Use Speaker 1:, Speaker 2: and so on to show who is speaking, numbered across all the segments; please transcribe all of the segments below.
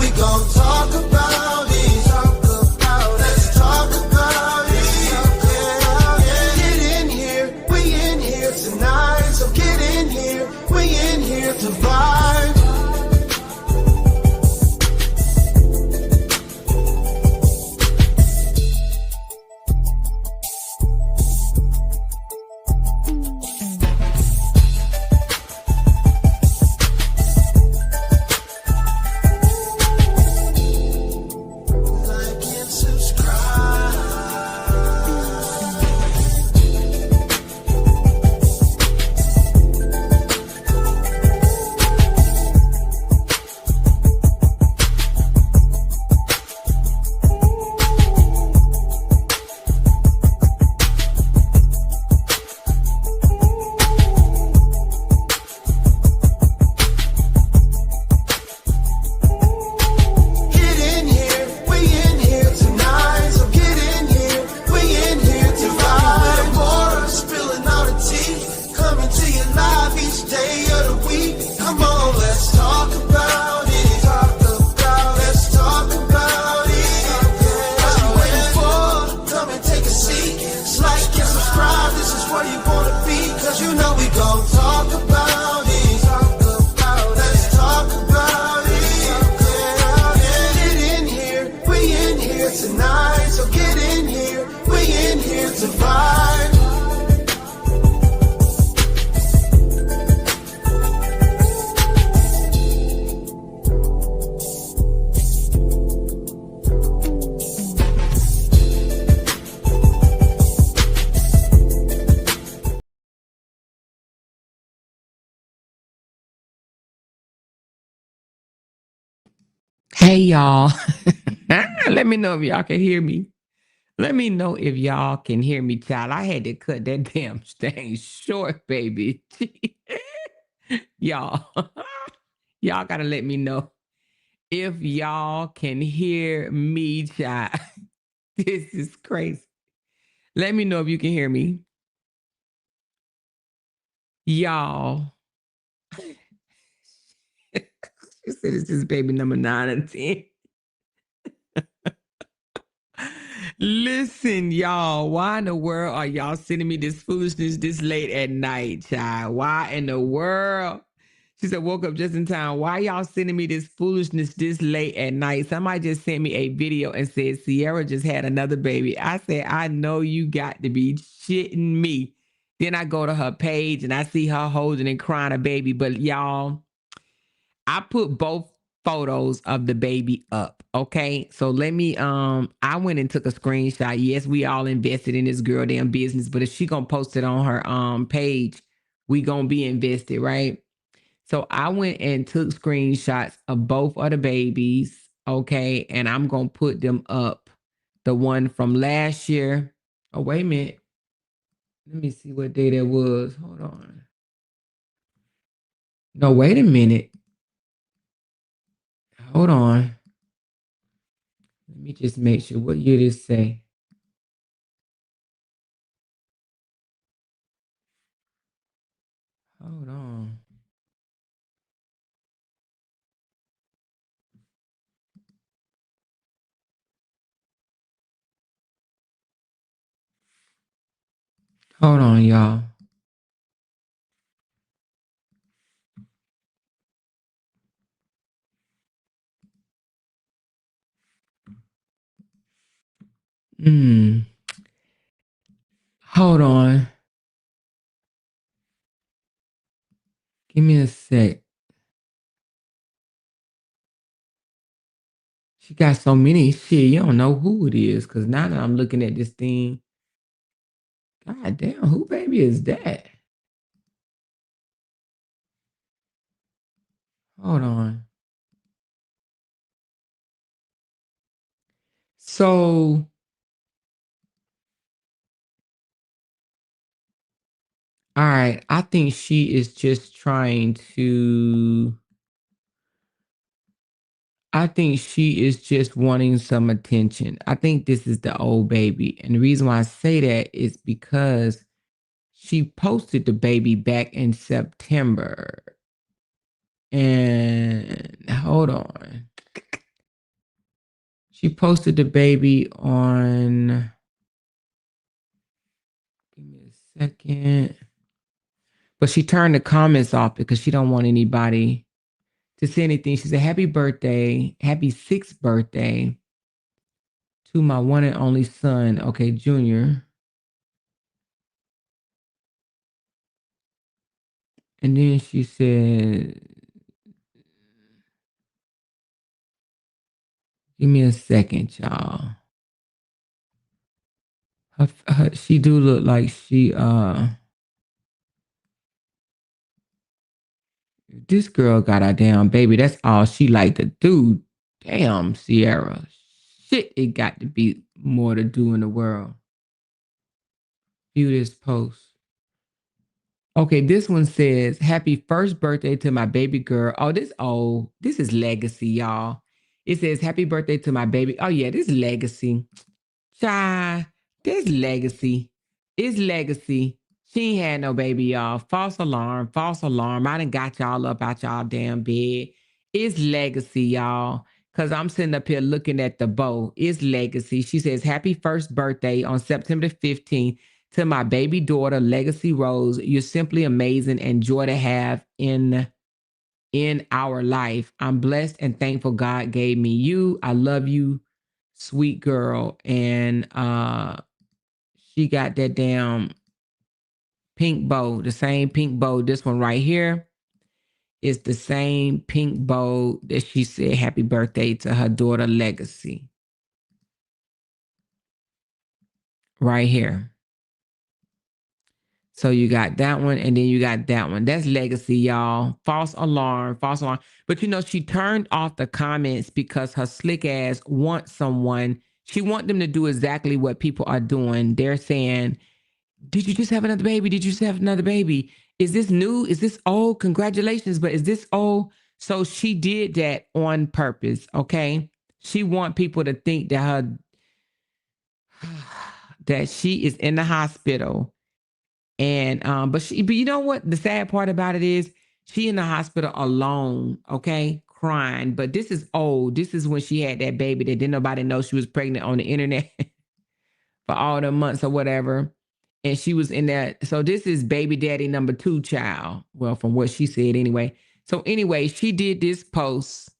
Speaker 1: we gon' talk about it. Let's talk about it. Get in here, we in here tonight. So get in here, we in here to vibe.
Speaker 2: Hey y'all. Let me know if y'all can hear me. Let me know if y'all can hear me, child. I had to cut that damn thing short, baby. Y'all. Y'all gotta let me know if y'all can hear me, child. This is crazy. Let me know if you can hear me. Y'all. She said it's just baby number 9 and 10. Listen, y'all, why in the world are y'all sending me this foolishness this late at night, child? Why in the world? She said, woke up just in time. Why y'all sending me this foolishness this late at night? Somebody just sent me a video and said, Sierra just had another baby. I said, I know you got to be shitting me. Then I go to her page and I see her holding and crying a baby. But y'all, I put both photos of the baby up. Okay. So let me I went and took a screenshot. Yes, we all invested in this girl damn business, but if she gonna post it on her page, we gonna be invested, right? So I went and took screenshots of both of the babies. Okay, and I'm gonna put them up. The one from last year. Oh, wait a minute. Let me see what day that was. Hold on. No, wait a minute. Hold on. Let me just make sure. What year did it say? Hold on. Hold on, y'all. Hold on. Give me a sec. She got so many shit. You don't know who it is. Cause now that I'm looking at this thing, God damn, who baby is that? Hold on. So all right, I think she is just trying to I think she is just wanting some attention. I think this is the old baby. And the reason why I say that is because she posted the baby back in September. And hold on. She posted the baby on, give me a second. But she turned the comments off because she don't want anybody to say anything. She said, happy birthday, happy 6th birthday to my one and only son, okay, Junior. And then she said, give me a second, y'all. She do look like she, this girl got a damn baby. That's all she like to do. Damn, Sierra. Shit, it got to be more to do in the world. View this post. Okay, this one says, happy 1st birthday to my baby girl. Oh, this old. This is legacy, y'all. It says, happy birthday to my baby. Oh, yeah, this is legacy. Child, this legacy. It's legacy. She ain't had no baby, y'all. False alarm, false alarm. I done got y'all up out y'all damn bed. It's legacy, y'all. Because I'm sitting up here looking at the bow. It's legacy. She says, happy 1st birthday on September 15th to my baby daughter, Legacy Rose. You're simply amazing and joy to have in our life. I'm blessed and thankful God gave me you. I love you, sweet girl. And she got that damn pink bow, the same pink bow. This one right here is the same pink bow that she said happy birthday to her daughter, Legacy. Right here. So you got that one, and then you got that one. That's legacy, y'all. False alarm, false alarm. But you know, she turned off the comments because her slick ass wants someone. She want them to do exactly what people are doing. They're saying, did you just have another baby? Did you just have another baby? Is this new? Is this old? Congratulations, but is this old? So she did that on purpose, okay? She want people to think that that she is in the hospital. And but you know what? The sad part about it is she in the hospital alone, okay, crying. But this is old. This is when she had that baby that didn't nobody know she was pregnant on the internet for all the months or whatever. And she was in that. So this is baby daddy number 2 child. Well, from what she said anyway. So anyway, she did this post.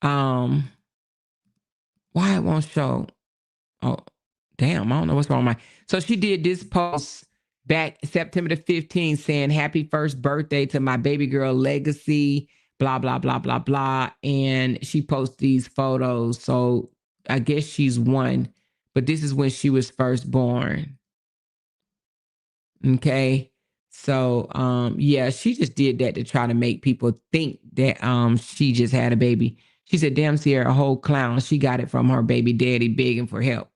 Speaker 2: Why it won't show? Oh, damn, I don't know what's wrong with my. So she did this post back September the 15th saying happy 1st birthday to my baby girl Legacy, blah, blah, blah, blah, blah. And she posts these photos. So I guess she's 1, but this is when she was first born. Okay. So yeah, she just did that to try to make people think that she just had a baby. She said, damn, Sierra, a whole clown. She got it from her baby daddy begging for help.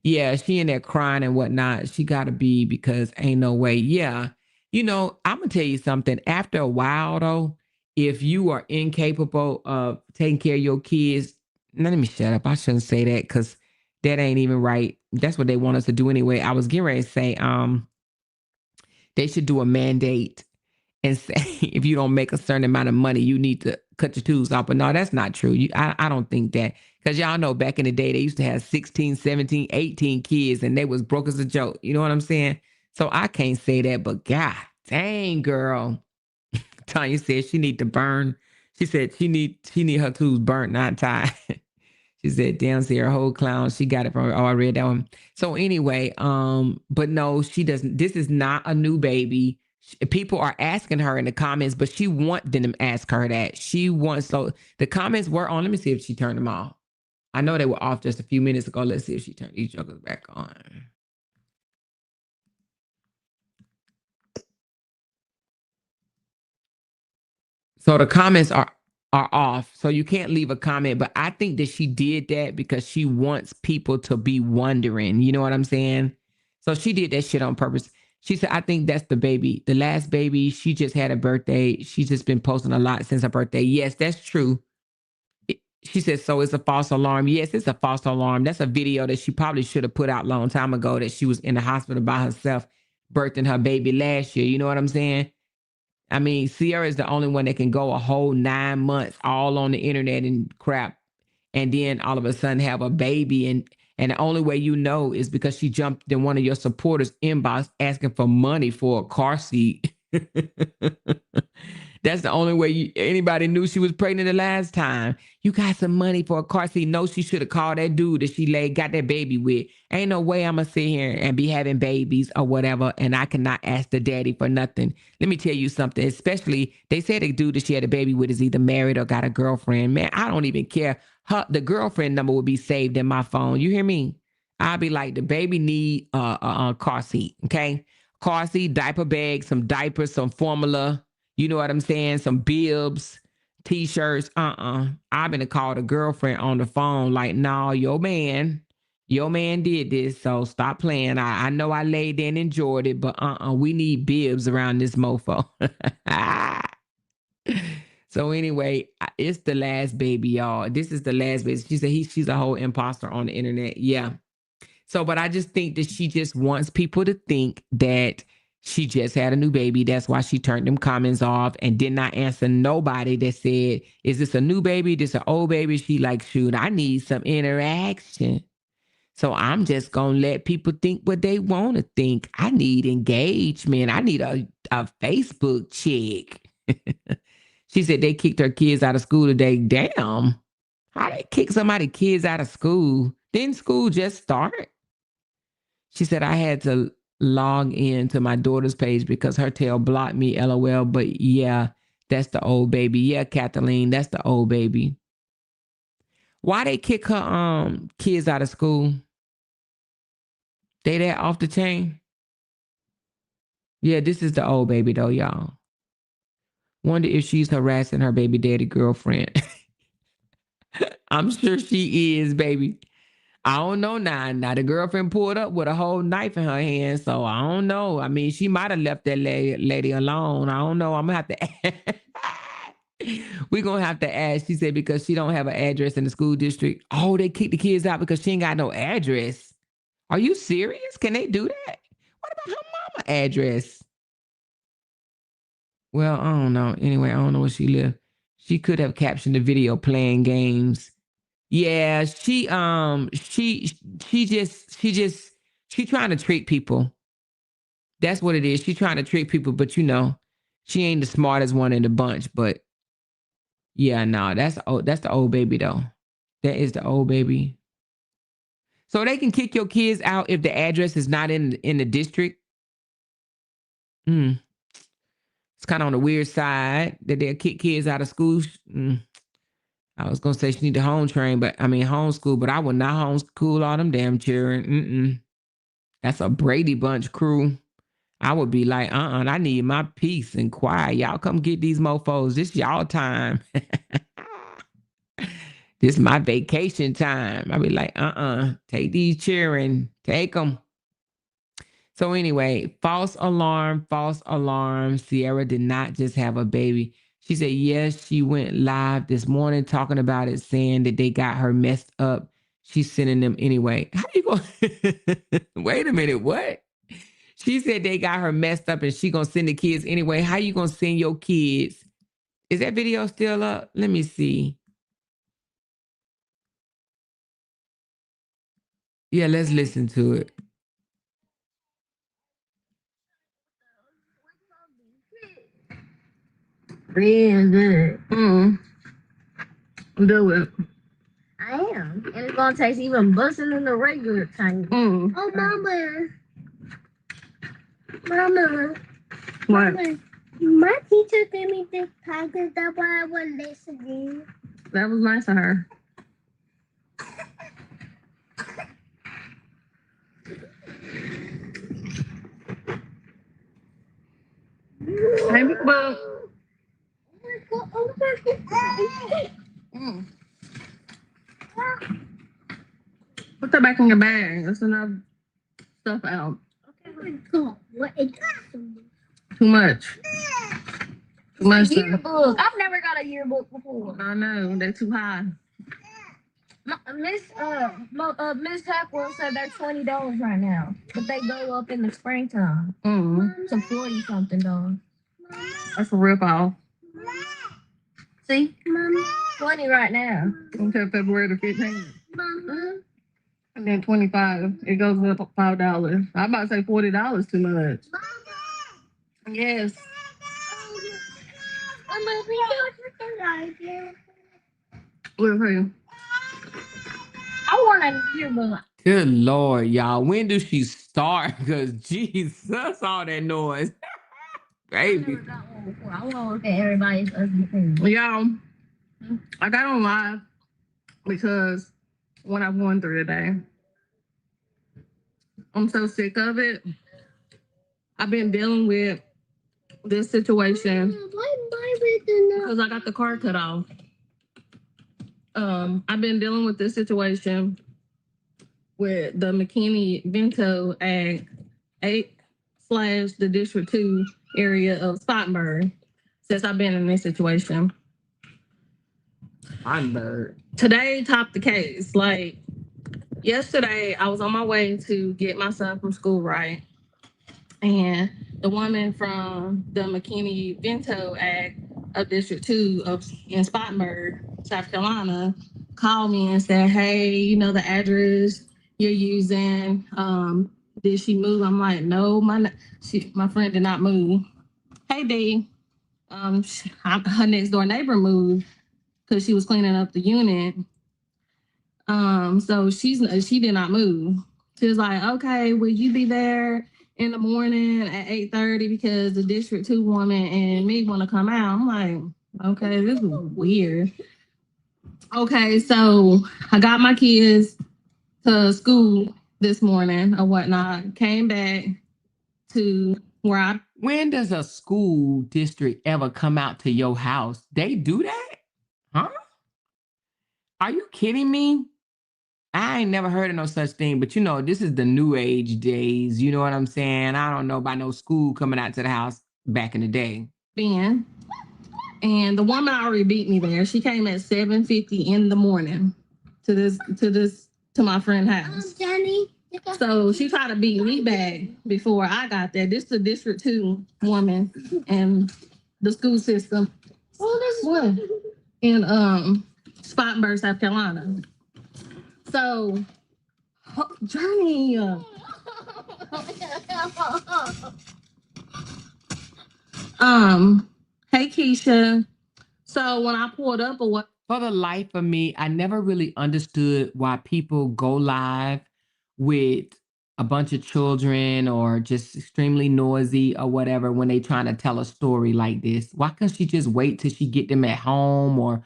Speaker 2: Yeah, she in there crying and whatnot. She got to be because ain't no way. Yeah. You know, I'm going to tell you something. After a while, though, if you are incapable of taking care of your kids, let me shut up. I shouldn't say that because that ain't even right. That's what they want us to do anyway. I was getting ready to say they should do a mandate and say if you don't make a certain amount of money, you need to cut your tubes off. But no, that's not true. I don't think that. Because y'all know back in the day, they used to have 16, 17, 18 kids and they was broke as a joke. You know what I'm saying? So I can't say that, but God dang, girl. Tanya said she need to burn. She said she need her tubes burnt, not tied. She said, damn, see her whole clown. She got it from her. Oh, I read that one. So anyway, but no, she doesn't. This is not a new baby. People are asking her in the comments, but she want them to ask her that. She wants, so the comments were on. Let me see if she turned them off. I know they were off just a few minutes ago. Let's see if she turned these jokers back on. So the comments are off. So you can't leave a comment. But I think that she did that because she wants people to be wondering. You know what I'm saying? So she did that shit on purpose. She said, I think that's the baby. The last baby, she just had a birthday. She's just been posting a lot since her birthday. Yes, that's true. She said, so it's a false alarm. Yes, it's a false alarm. That's a video that she probably should have put out a long time ago that she was in the hospital by herself, birthing her baby last year. You know what I'm saying? I mean, Sierra is the only one that can go a whole 9 months all on the internet and crap and then all of a sudden have a baby, and the only way you know is because she jumped in one of your supporters' inbox asking for money for a car seat. That's the only way anybody knew she was pregnant the last time. You got some money for a car seat. No, she should have called that dude that she got that baby with. Ain't no way I'm going to sit here and be having babies or whatever, and I cannot ask the daddy for nothing. Let me tell you something, especially they said the dude that she had a baby with is either married or got a girlfriend. Man, I don't even care. The girlfriend number will be saved in my phone. You hear me? I'll be like, the baby need a car seat, okay? Car seat, diaper bag, some diapers, some formula. You know what I'm saying? Some bibs, t-shirts. I've been to call the girlfriend on the phone like, no, your man did this, so stop playing. I know I laid there and enjoyed it, but we need bibs around this mofo. So anyway, it's the last baby, y'all. This is the last baby. She said she's a whole imposter on the internet. Yeah. So, but I just think that she just wants people to think that she just had a new baby. That's why she turned them comments off and did not answer nobody that said, is this a new baby? This an old baby? She like, shoot, I need some interaction. So I'm just going to let people think what they want to think. I need engagement. I need a Facebook check. She said they kicked her kids out of school today. Damn. How they kick somebody's kids out of school? Didn't school just start? She said, I had to log in to my daughter's page because her tail blocked me, LOL. But yeah, that's the old baby. Yeah, Kathleen, that's the old baby. Why they kick her kids out of school? They that off the chain? Yeah, this is the old baby though, y'all. Wonder if she's harassing her baby daddy girlfriend. I'm sure she is, baby. I don't know now. Now the girlfriend pulled up with a whole knife in her hand, so I don't know. I mean, she might have left that lady alone. I don't know. I'm gonna have to. We're gonna have to ask. She said because she don't have an address in the school district. Oh, they kicked the kids out because she ain't got no address. Are you serious? Can they do that? What about her mama address? Well, I don't know. Anyway, I don't know where she lived. She could have captioned the video playing games. Yeah, she trying to trick people. That's what it is. She trying to trick people, but you know, she ain't the smartest one in the bunch. But yeah, no, that's the old baby though. That is the old baby. So they can kick your kids out if the address is not in the district. It's kind of on the weird side that they'll kick kids out of school. I was gonna say she need to homeschool, but I would not homeschool all them damn children. That's a Brady Bunch crew. I would be like, I need my peace and quiet. Y'all come get these mofos. This y'all time. This my vacation time. I'd be like, take these children, take them. So anyway, false alarm. Sierra did not just have a baby. She said, yes, she went live this morning talking about it, saying that they got her messed up. She's sending them anyway. How you going? Wait a minute, what? She said they got her messed up and she going to send the kids anyway. How you going to send your kids? Is that video still up? Let me see. Yeah, let's listen to it.
Speaker 3: Real good. Do it. I am. And it's gonna taste even busting than the regular kind. Oh, Mama. What? Mama, my teacher gave me this package. That's why I was listening. That was nice of her. Hey, Big Bug. Put that back in your bag. There's enough stuff out. Okay, what is too much. Too much. Yearbook. I've never got a yearbook before. I know they're too high. Miss Hackwell said they're $20 right now, but they go up in the springtime. To $40 something. That's a rip off. See, Mama, 20 right now.
Speaker 4: Until February the 15th.
Speaker 3: Mama.
Speaker 4: And then 25. It goes up $5. I'm about to say $40 too much. Yes. With who?
Speaker 3: I want a yearbook.
Speaker 2: Good Lord, y'all. When do she start? Because Jesus, all that noise. Baby.
Speaker 3: I never got one before. I want to look at everybody's ugly things.
Speaker 4: Y'all, I got on live because what I'm going through today. I'm so sick of it. I've been dealing with this situation because I got the car cut off. I've been dealing with this situation with the McKinney-Vento Act 8/ the District 2 area of Spartanburg since I've been in this situation.
Speaker 2: Spartanburg.
Speaker 4: Today topped the case. Like yesterday, I was on my way to get my son from school, right? And the woman from the McKinney-Vento Act of District 2 in Spartanburg, South Carolina, called me and said, hey, you know the address you're using. Did she move? I'm like, no, my friend did not move. Hey, D. Her next door neighbor moved because she was cleaning up the unit. So she did not move. She was like, okay, will you be there in the morning at 8:30 because the District 2 woman and me want to come out? I'm like, okay, this is weird. Okay, so I got my kids to school this morning or whatnot, came back to where
Speaker 2: When does a school district ever come out to your house? They do that? Huh? Are you kidding me? I ain't never heard of no such thing, but you know, this is the new age days. You know what I'm saying? I don't know about no school coming out to the house back in the day.
Speaker 4: been. And the woman already beat me there. She came at 7:50 in the morning to my friend's house.
Speaker 3: Johnny.
Speaker 4: So she tried to beat me back before I got there. This is the District 2 woman and the school system. What? In Spartanburg, South Carolina. So Johnny. Hey Keisha. So when I pulled up or what?
Speaker 2: For the life of me, I never really understood why people go live with a bunch of children or just extremely noisy or whatever when they trying to tell a story like this. Why can't she just wait till she get them at home or,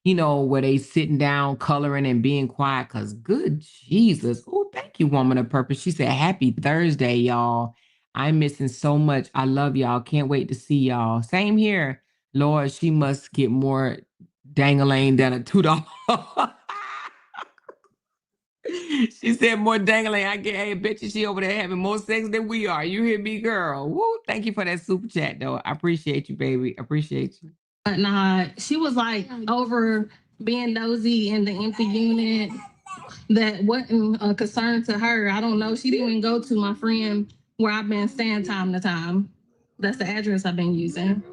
Speaker 2: you know, where they sitting down coloring and being quiet? Because good Jesus. Oh, thank you, woman of purpose. She said, happy Thursday, y'all. I'm missing so much. I love y'all. Can't wait to see y'all. Same here. Lord, she must get more dangling than a $2. She said more dangling. I get, hey, bitch, she over there having more sex than we are. You hear me, girl? Woo! Thank you for that super chat, though. I appreciate you, baby. Appreciate you.
Speaker 4: But nah, she was like over being nosy in the empty unit that wasn't a concern to her. I don't know. She didn't even go to my friend where I've been staying time to time. That's the address I've been using.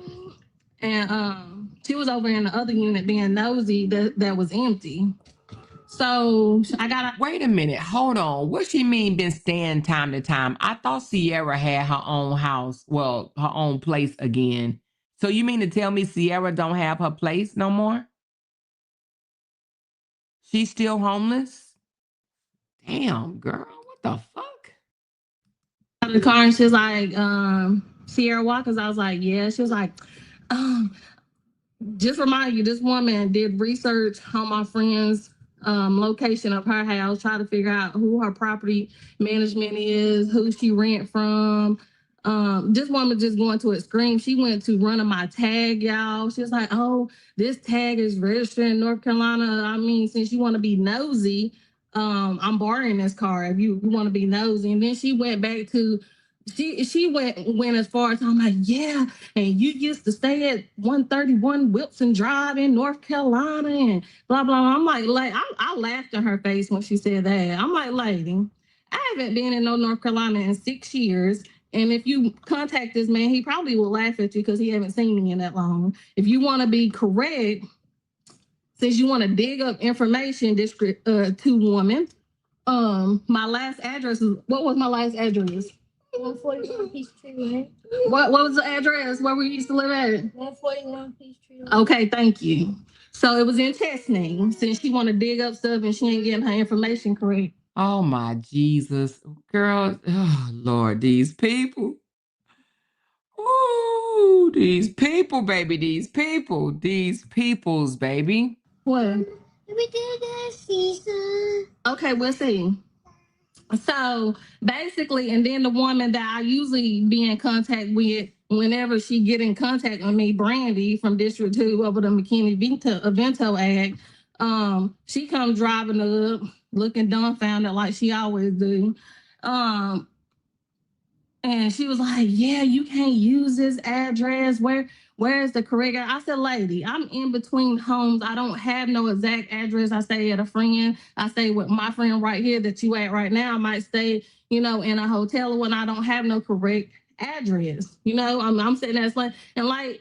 Speaker 4: And she was over in the other unit being nosy that was empty. So I got
Speaker 2: Wait a minute. Hold on. What she mean been staying time to time? I thought Sierra had her own house. Well, her own place again. So you mean to tell me Sierra don't have her place no more? She's still homeless? Damn, girl. What the fuck?
Speaker 4: out of the car and she was like, Sierra Walkers. I was like, yeah. She was like, just remind you, this woman did research on my friend's location of her house, try to figure out who her property management is, who she rent from. This woman just going to extreme. She went to running my tag, y'all. She was like, oh, this tag is registered in North Carolina. I mean, since you want to be nosy, I'm borrowing this car if you want to be nosy. And then she went back to she went as far as I'm like, yeah, and you used to stay at 131 Wilson Drive in North Carolina and blah blah. I'm like I laughed in her face when she said that. I'm like, lady, I haven't been in no North Carolina in 6 years. And if you contact this man, he probably will laugh at you because he haven't seen me in that long. If you want to be correct, since you want to dig up information, district 2 woman. My last address is, what was my last address?
Speaker 3: 141 Peachtree Lane.
Speaker 4: What was the address where we used to live at?
Speaker 3: 141 Peachtree Lane.
Speaker 4: Okay, thank you. So it was in test name, since she want to dig up stuff and she ain't getting her information correct.
Speaker 2: Oh my Jesus, girl. Oh Lord, these people. Ooh, these people, baby. These peoples, baby.
Speaker 4: What?
Speaker 3: Let me do this, Caesar.
Speaker 4: Okay, we'll see. So basically, and then the woman that I usually be in contact with whenever she get in contact with me, Brandy from District 2 over the McKinney-Vento Ag, she comes driving up looking dumbfounded like she always do. And she was like, yeah, you can't use this address. Where's the correct? I said, lady, I'm in between homes. I don't have no exact address. I stay at a friend. I stay with my friend right here that you at right now. I might stay, in a hotel when I don't have no correct address. I'm sitting there like,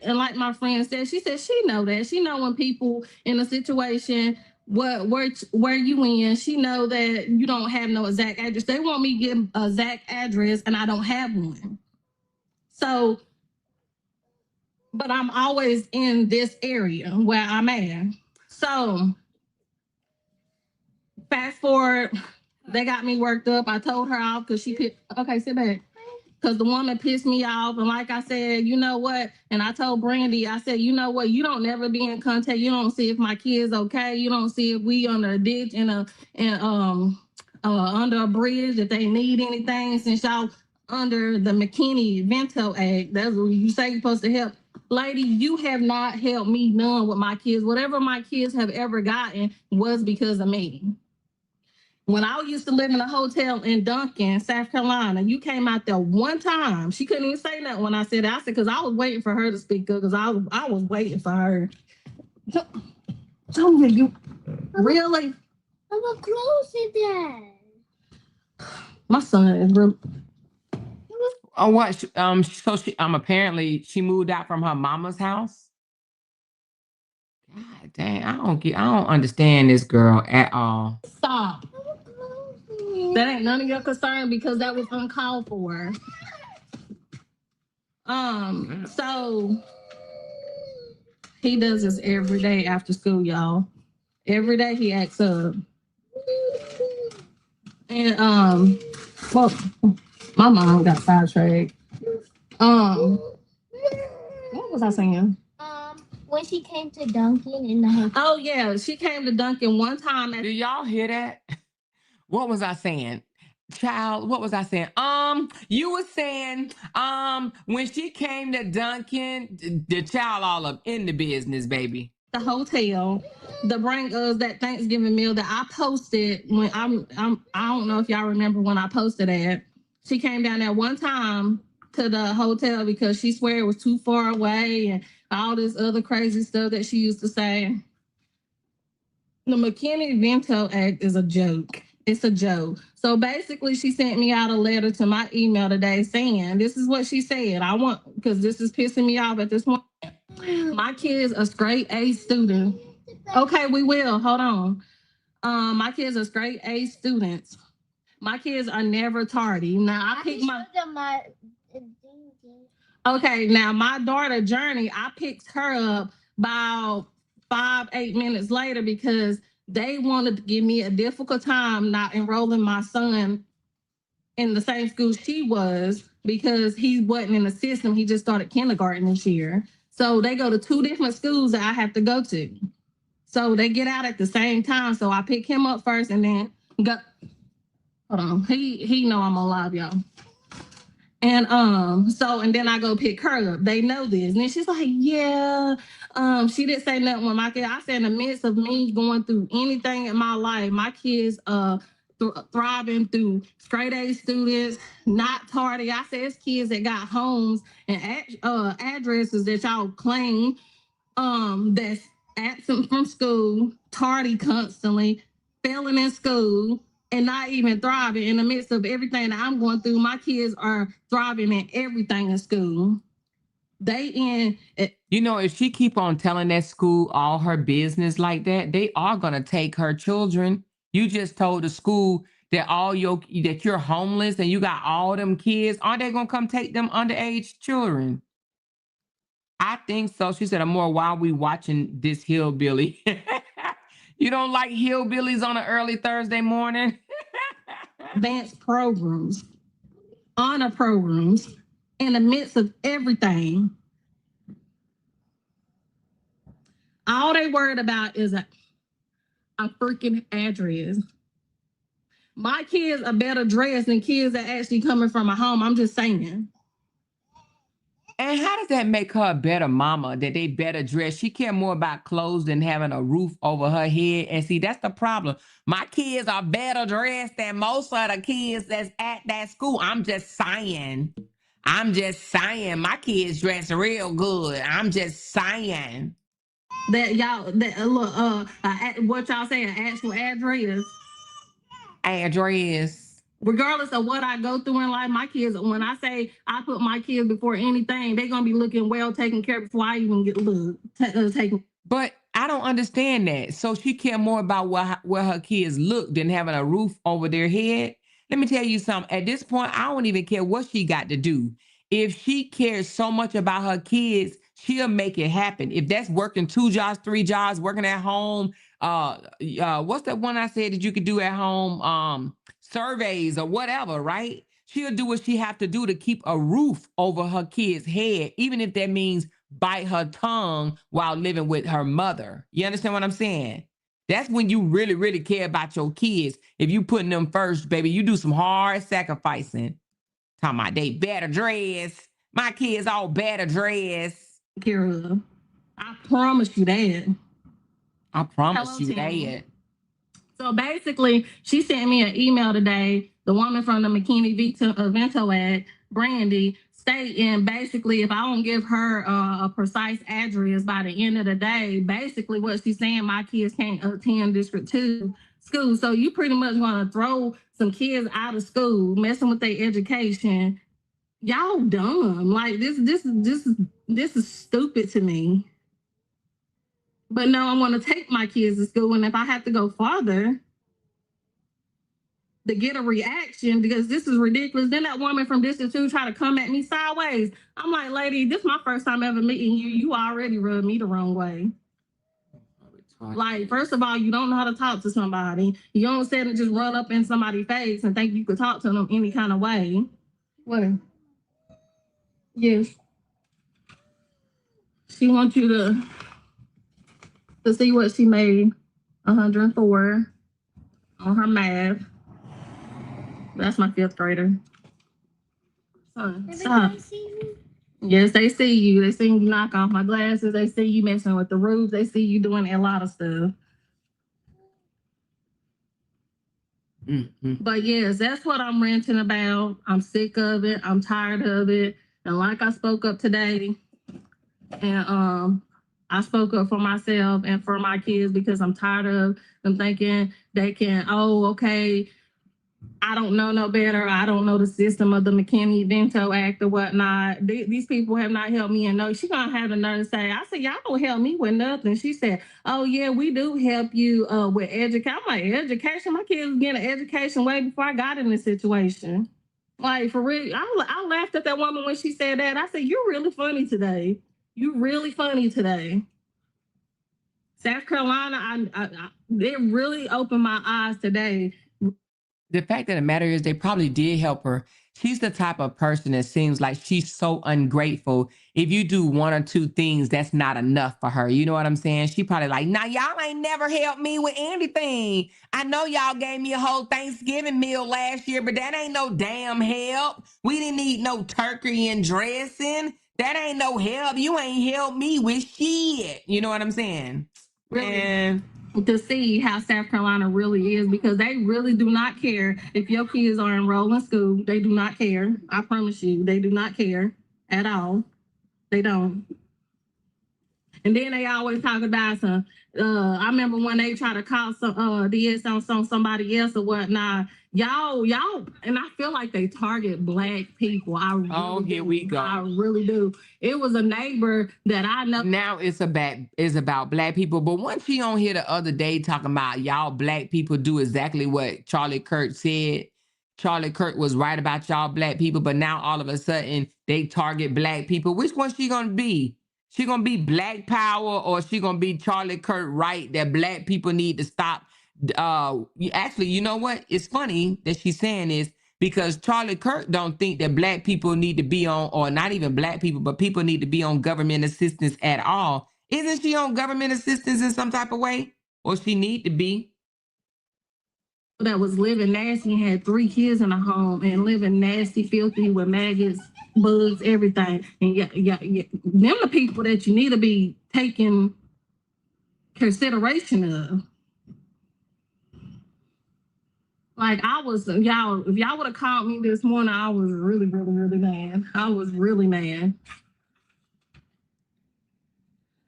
Speaker 4: and like my friend said, she said she know that. She know when people in a situation where you in, she know that you don't have no exact address. They want me to give an exact address and I don't have one. So, but I'm always in this area where I'm at. So fast forward, they got me worked up. I told her off because okay, sit back. Because the woman pissed me off. And like I said, you know what? And I told Brandy, I said, you know what? You don't never be in contact. You don't see if my kid's okay. You don't see if we under a ditch and under a bridge, if they need anything, since y'all under the McKinney-Vento Act. That's what you say you're supposed to help. Lady, you have not helped me none with my kids. Whatever my kids have ever gotten was because of me. When I used to live in a hotel in Duncan, South Carolina, you came out there one time. She couldn't even say nothing when I said that. I said, because I was waiting for her to speak up, because I was waiting for her. Tell me, you really?
Speaker 3: I'm a close dad.
Speaker 4: My son is real.
Speaker 2: Oh, what? So she apparently she moved out from her mama's house. God dang, I don't understand this girl at all.
Speaker 4: Stop. That ain't none of your concern because that was uncalled for. So he does this every day after school, y'all. Every day he acts up. And well, my mom got sidetracked. What was I saying?
Speaker 3: When she came to Duncan in the hotel.
Speaker 4: Oh yeah, she came to Duncan one time.
Speaker 2: Do y'all hear that? What was I saying? Child, what was I saying? You were saying, when she came to Duncan, the child all up in the business, baby.
Speaker 4: The hotel to bring us that Thanksgiving meal that I posted when I don't know if y'all remember when I posted that. She came down there one time to the hotel because she swear it was too far away and all this other crazy stuff that she used to say. The McKinney-Vento Act is a joke. It's a joke. So basically, she sent me out a letter to my email today saying, this is what she said. Because this is pissing me off at this point. My kids are straight A students. Okay, we will. Hold on. My kids are straight A students. My kids are never tardy. Now, I pick my... Okay, now my daughter, Journey, I picked her up about 5-8 minutes later because they wanted to give me a difficult time not enrolling my son in the same school she was because he wasn't in the system. He just started kindergarten this year. So they go to 2 different schools that I have to go to. So they get out at the same time. So I pick him up first and then go. Hold on. He know I'm alive, y'all. And and then I go pick her up. They know this. And then she's like, yeah. She didn't say nothing with my kid. I said in the midst of me going through anything in my life, my kids thriving through straight A students, not tardy. I said it's kids that got homes and addresses that y'all claim that's absent from school, tardy constantly, failing in school, and not even thriving in the midst of everything that I'm going through. My kids are thriving in everything in school. They in
Speaker 2: You know, if she keep on telling that school all her business like that, they are gonna take her children. You just told the school that that you're homeless and you got all them kids. Aren't they gonna come take them underage children? I think so. She said, "Amor, while we watching this hillbilly." You don't like hillbillies on an early Thursday morning?
Speaker 4: advanced programs, honor programs, in the midst of everything. All they worried about is a freaking address. My kids are better dressed than kids that actually coming from a home. I'm just saying.
Speaker 2: And how does that make her a better mama, that they better dressed? She care more about clothes than having a roof over her head. And see, that's the problem. My kids are better dressed than most of the kids that's at that school. I'm just saying. My kids dress real good. I'm just saying.
Speaker 4: That y'all, what y'all say, an actual address.
Speaker 2: Address.
Speaker 4: Regardless of what I go through in life, my kids, when I say I put my kids before anything, they're going to be looking well taken care of before I even get taken.
Speaker 2: But I don't understand that. So she care more about where her kids look than having a roof over their head. Let me tell you something. At this point, I don't even care what she got to do. If she cares so much about her kids, she'll make it happen. If that's working 2 jobs, 3 jobs, working at home, what's that one I said that you could do at home? Surveys or whatever, right? She'll do what she have to do to keep a roof over her kid's head, even if that means bite her tongue while living with her mother. You understand what I'm saying? That's when you really, really care about your kids. If you putting them first, baby, you do some hard sacrificing. Talking about they better dress. My kids all better dress.
Speaker 4: Care of. I promise you that.
Speaker 2: I promise you that.
Speaker 4: So basically, she sent me an email today, the woman from the Vento ad, Brandy, stating basically if I don't give her a precise address by the end of the day, basically what she's saying, my kids can't attend District 2 school. So you pretty much want to throw some kids out of school, messing with their education. Y'all dumb. Like this is stupid to me. But no, I want to take my kids to school, and if I have to go farther to get a reaction, because this is ridiculous. Then that woman from District 2 try to come at me sideways. I'm like, lady, this is my first time ever meeting you. You already rubbed me the wrong way. Like, first of all, you don't know how to talk to somebody. You don't sit and just run up in somebody's face and think you could talk to them any kind of way. What? Yes. She wants you to see what she made, 104 on her math. That's my 5th grader. Stop. Yes, they see you. They see you knock off my glasses. They see you messing with the roof. They see you doing a lot of stuff. But yes, that's what I'm ranting about. I'm sick of it. I'm tired of it. And like I spoke up today, and I spoke up for myself and for my kids because I'm tired of them thinking they can, okay, I don't know no better. I don't know the system of the McKinney-Vento Act or whatnot. These people have not helped me. And no, she's going to have the nerve to say, I said, y'all don't help me with nothing. She said, oh, yeah, we do help you with education. I'm like, education? My kids was getting an education way before I got in this situation. Like, for real, I laughed at that woman when she said that. I said, you're really funny today. You're really funny today. South Carolina, it really opened my eyes today.
Speaker 2: The fact of the matter is they probably did help her. She's the type of person that seems like she's so ungrateful. If you do 1 or 2 things, that's not enough for her. You know what I'm saying? She probably like, nah, y'all ain't never helped me with anything. I know y'all gave me a whole Thanksgiving meal last year, but that ain't no damn help. We didn't eat no turkey and dressing. That ain't no help. You ain't helped me with shit. You know what I'm saying?
Speaker 4: Really?
Speaker 2: And
Speaker 4: to see how South Carolina really is, because they really do not care if your kids are enrolled in school. They do not care. I promise you, they do not care at all. They don't. And then they always talk about some. I remember when they try to call some DS on somebody else or whatnot. Y'all, and I feel like they target Black people. I really
Speaker 2: here
Speaker 4: do.
Speaker 2: we go.
Speaker 4: I really do. It was a neighbor that I know.
Speaker 2: Now it's about Black people. But once she on here the other day talking about y'all Black people do exactly what Charlie Kirk said. Charlie Kirk was right about y'all Black people, but now all of a sudden they target Black people. Which one she gonna be? She gonna be Black Power, or she gonna be Charlie Kirk right that Black people need to stop? Actually, you know what? It's funny that she's saying this because Charlie Kirk don't think that Black people need to be on, or not even Black people, but people need to be on government assistance at all. Isn't she on government assistance in some type of way? Or she need to be?
Speaker 4: That was living nasty and had 3 kids in a home and living nasty, filthy with maggots, bugs, everything. And yeah, them the people that you need to be taking consideration of. Like I was, y'all, if y'all would have called me this morning, I was really, really, really mad. I was really mad.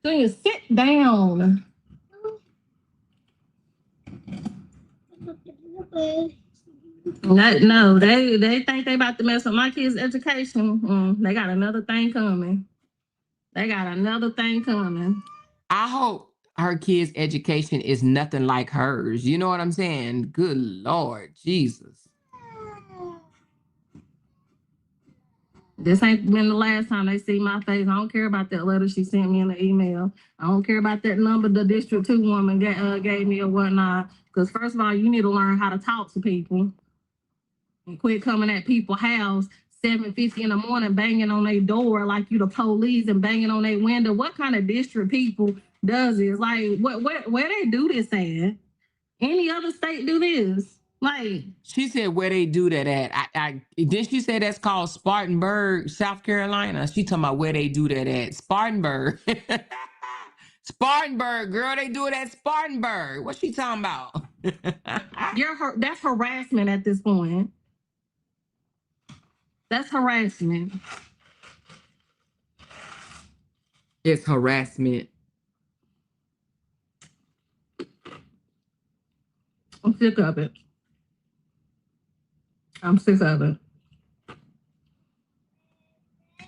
Speaker 4: So you sit down. No, they think they about to mess up my kids' education. They got another thing coming.
Speaker 2: I hope her kids' education is nothing like hers. You know what I'm saying? Good Lord Jesus.
Speaker 4: This ain't been the last time they see my face. I don't care about that letter she sent me in the email. I don't care about that number the District 2 woman gave me or whatnot. Because first of all, you need to learn how to talk to people. And quit coming at people's house 7:50 in the morning, banging on their door like you the police and banging on their window. What kind of district people does this? Like, where they do this at? Any other state do this? Like,
Speaker 2: she said where they do that at. Did she say that's called Spartanburg, South Carolina? She talking about where they do that at. Spartanburg. Spartanburg, girl, they do it at Spartanburg. What's she talking about?
Speaker 4: That's harassment at this point. That's harassment.
Speaker 2: It's harassment.
Speaker 4: I'm sick of it.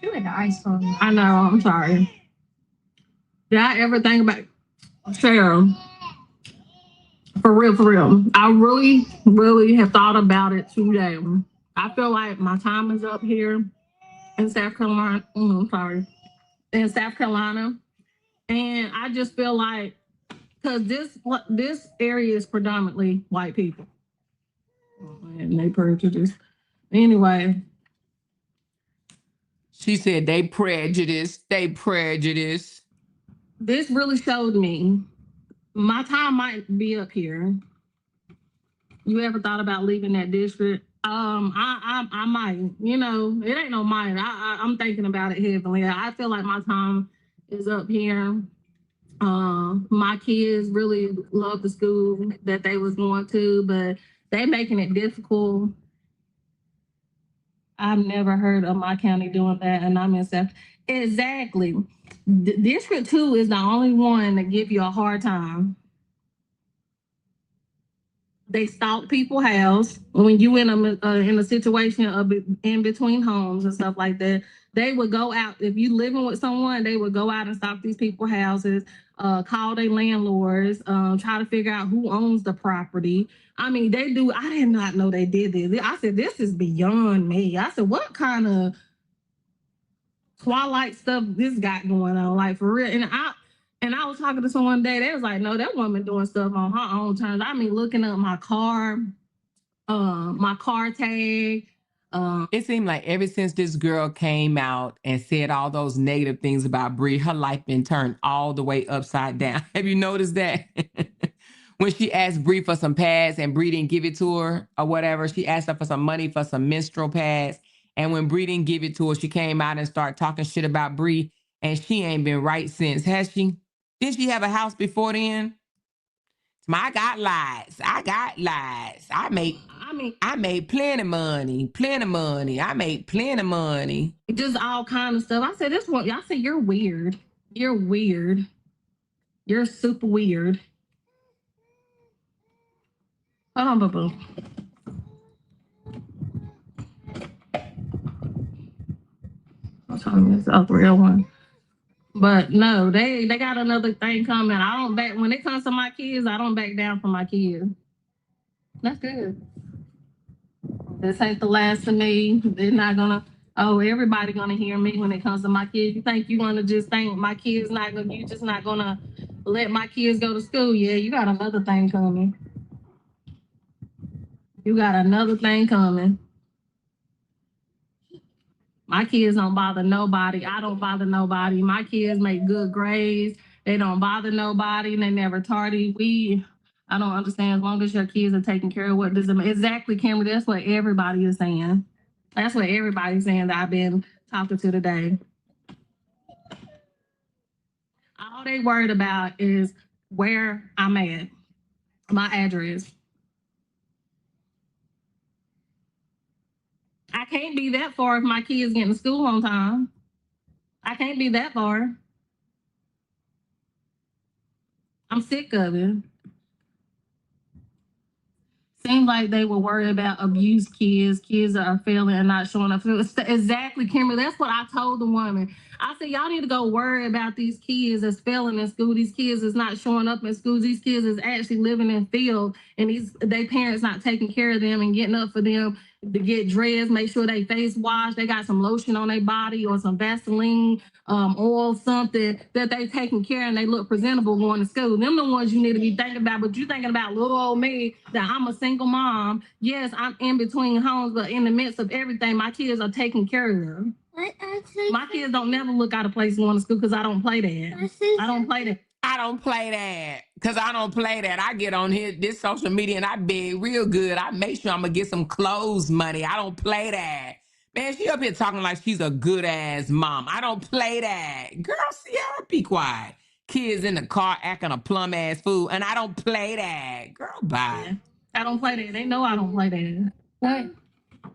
Speaker 3: You had the ice on.
Speaker 4: I know, I'm sorry. Did I ever think about Cheryl? For real. I really, really have thought about it today. I feel like my time is up here in South Carolina. In South Carolina. And I just feel like, because this area is predominantly white people. And they prejudice. Anyway.
Speaker 2: She said they prejudice.
Speaker 4: This really showed me my time might be up here. You ever thought about leaving that district? I might. You know, it ain't no might. I'm thinking about it heavily. I feel like my time is up here. My kids really love the school that they was going to, but they making it difficult. I've never heard of my county doing that, and I'm in South. Exactly. District 2 is the only one that give you a hard time. They stalk people's house when you in a situation of in between homes and stuff like that. They would go out, if you living with someone, they would go out and stalk these people's houses, call their landlords, try to figure out who owns the property. I mean, they do. I did not know they did this. I said, this is beyond me. I said, what kind of Twilight stuff this got going on? Like, for real. And I was talking to someone today. They was like, no, that woman doing stuff on her own terms. I mean, looking up my car tag.
Speaker 2: It seemed like ever since this girl came out and said all those negative things about Bree, her life been turned all the way upside down. Have you noticed that? When she asked Bree for some pads and Bree didn't give it to her or whatever, she asked her for some money for some menstrual pads. And when Bree didn't give it to her, she came out and started talking shit about Bree. And she ain't been right since, has she? Didn't she have a house before then? I got lies. I made plenty money. I made plenty money.
Speaker 4: Just all kind of stuff. I said, this one, y'all say you're weird. You're weird. You're super weird. Hold on, boo-boo. I'm telling you, it's a real one. But no, they got another thing coming. I don't back when it comes to my kids. I don't back down from my kids. That's good. This ain't the last of me. They're not gonna. Oh, everybody gonna hear me when it comes to my kids. You think you gonna just think my kids not gonna? You just not gonna let my kids go to school? Yeah, you got another thing coming. You got another thing coming. My kids don't bother nobody. I don't bother nobody. My kids make good grades. They don't bother nobody. They never tardy. I don't understand. As long as your kids are taken care of, what does it mean? Exactly, Kimberly. That's what everybody is saying. That's what everybody's saying that I've been talking to today. All they worried about is where I'm at, my address. I can't be that far if my kids get to school on time. I can't be that far. I'm sick of it. Seemed like they were worried about abused kids. Kids that are failing and not showing up. Exactly, Kimberly. That's what I told the woman. I said, y'all need to go worry about these kids that's failing in school. These kids is not showing up in school. These kids is actually living in field, and their parents not taking care of them and getting up for them to get dressed, make sure they face wash. They got some lotion on their body or some Vaseline, oil, something that they taking care and they look presentable going to school. Them the ones you need to be thinking about, but you thinking about little old me that I'm a single mom. Yes, I'm in between homes, but in the midst of everything, my kids are taken care of. My kids don't never look out of place going to school because I don't play that. I don't play that.
Speaker 2: I don't play that because I don't play that. I get on here, this social media, and I beg real good. I make sure I'm going to get some clothes money. I don't play that. Man, she up here talking like she's a good ass mom. I don't play that. Girl, Sierra, be quiet. Kids in the car acting a plum ass fool, and I don't play that. Girl, bye.
Speaker 4: Yeah, I don't play that. They know I don't play that. What?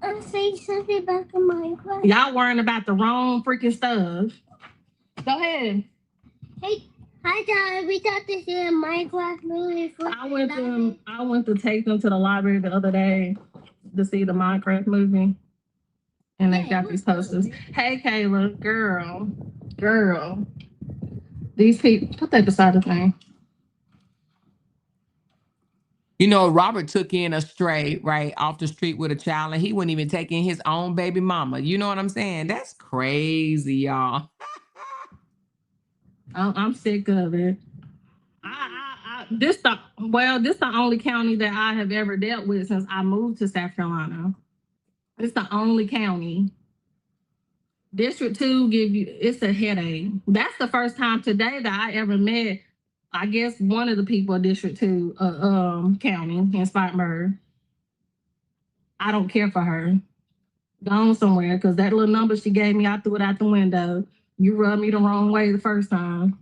Speaker 3: I'm saying something about the Minecraft.
Speaker 4: Y'all worrying about the wrong freaking stuff. Go ahead.
Speaker 3: Hey, hi, Dad. We got to see a Minecraft movie.
Speaker 4: I went to take them to the library the other day to see the Minecraft movie. And they got these posters. Hey, Kayla, girl. These people, put that beside the thing.
Speaker 2: You know, Robert took in a stray right off the street with a child, and he wouldn't even take in his own baby mama. You know what I'm saying? That's crazy, y'all.
Speaker 4: I'm sick of it. This the only county that I have ever dealt with since I moved to South Carolina. It's the only county. District 2 it's a headache. That's the first time today that I ever met, I guess, one of the people in District 2 county in Spartanburg. I don't care for her. Gone somewhere, because that little number she gave me, I threw it out the window. You rubbed me the wrong way the first time.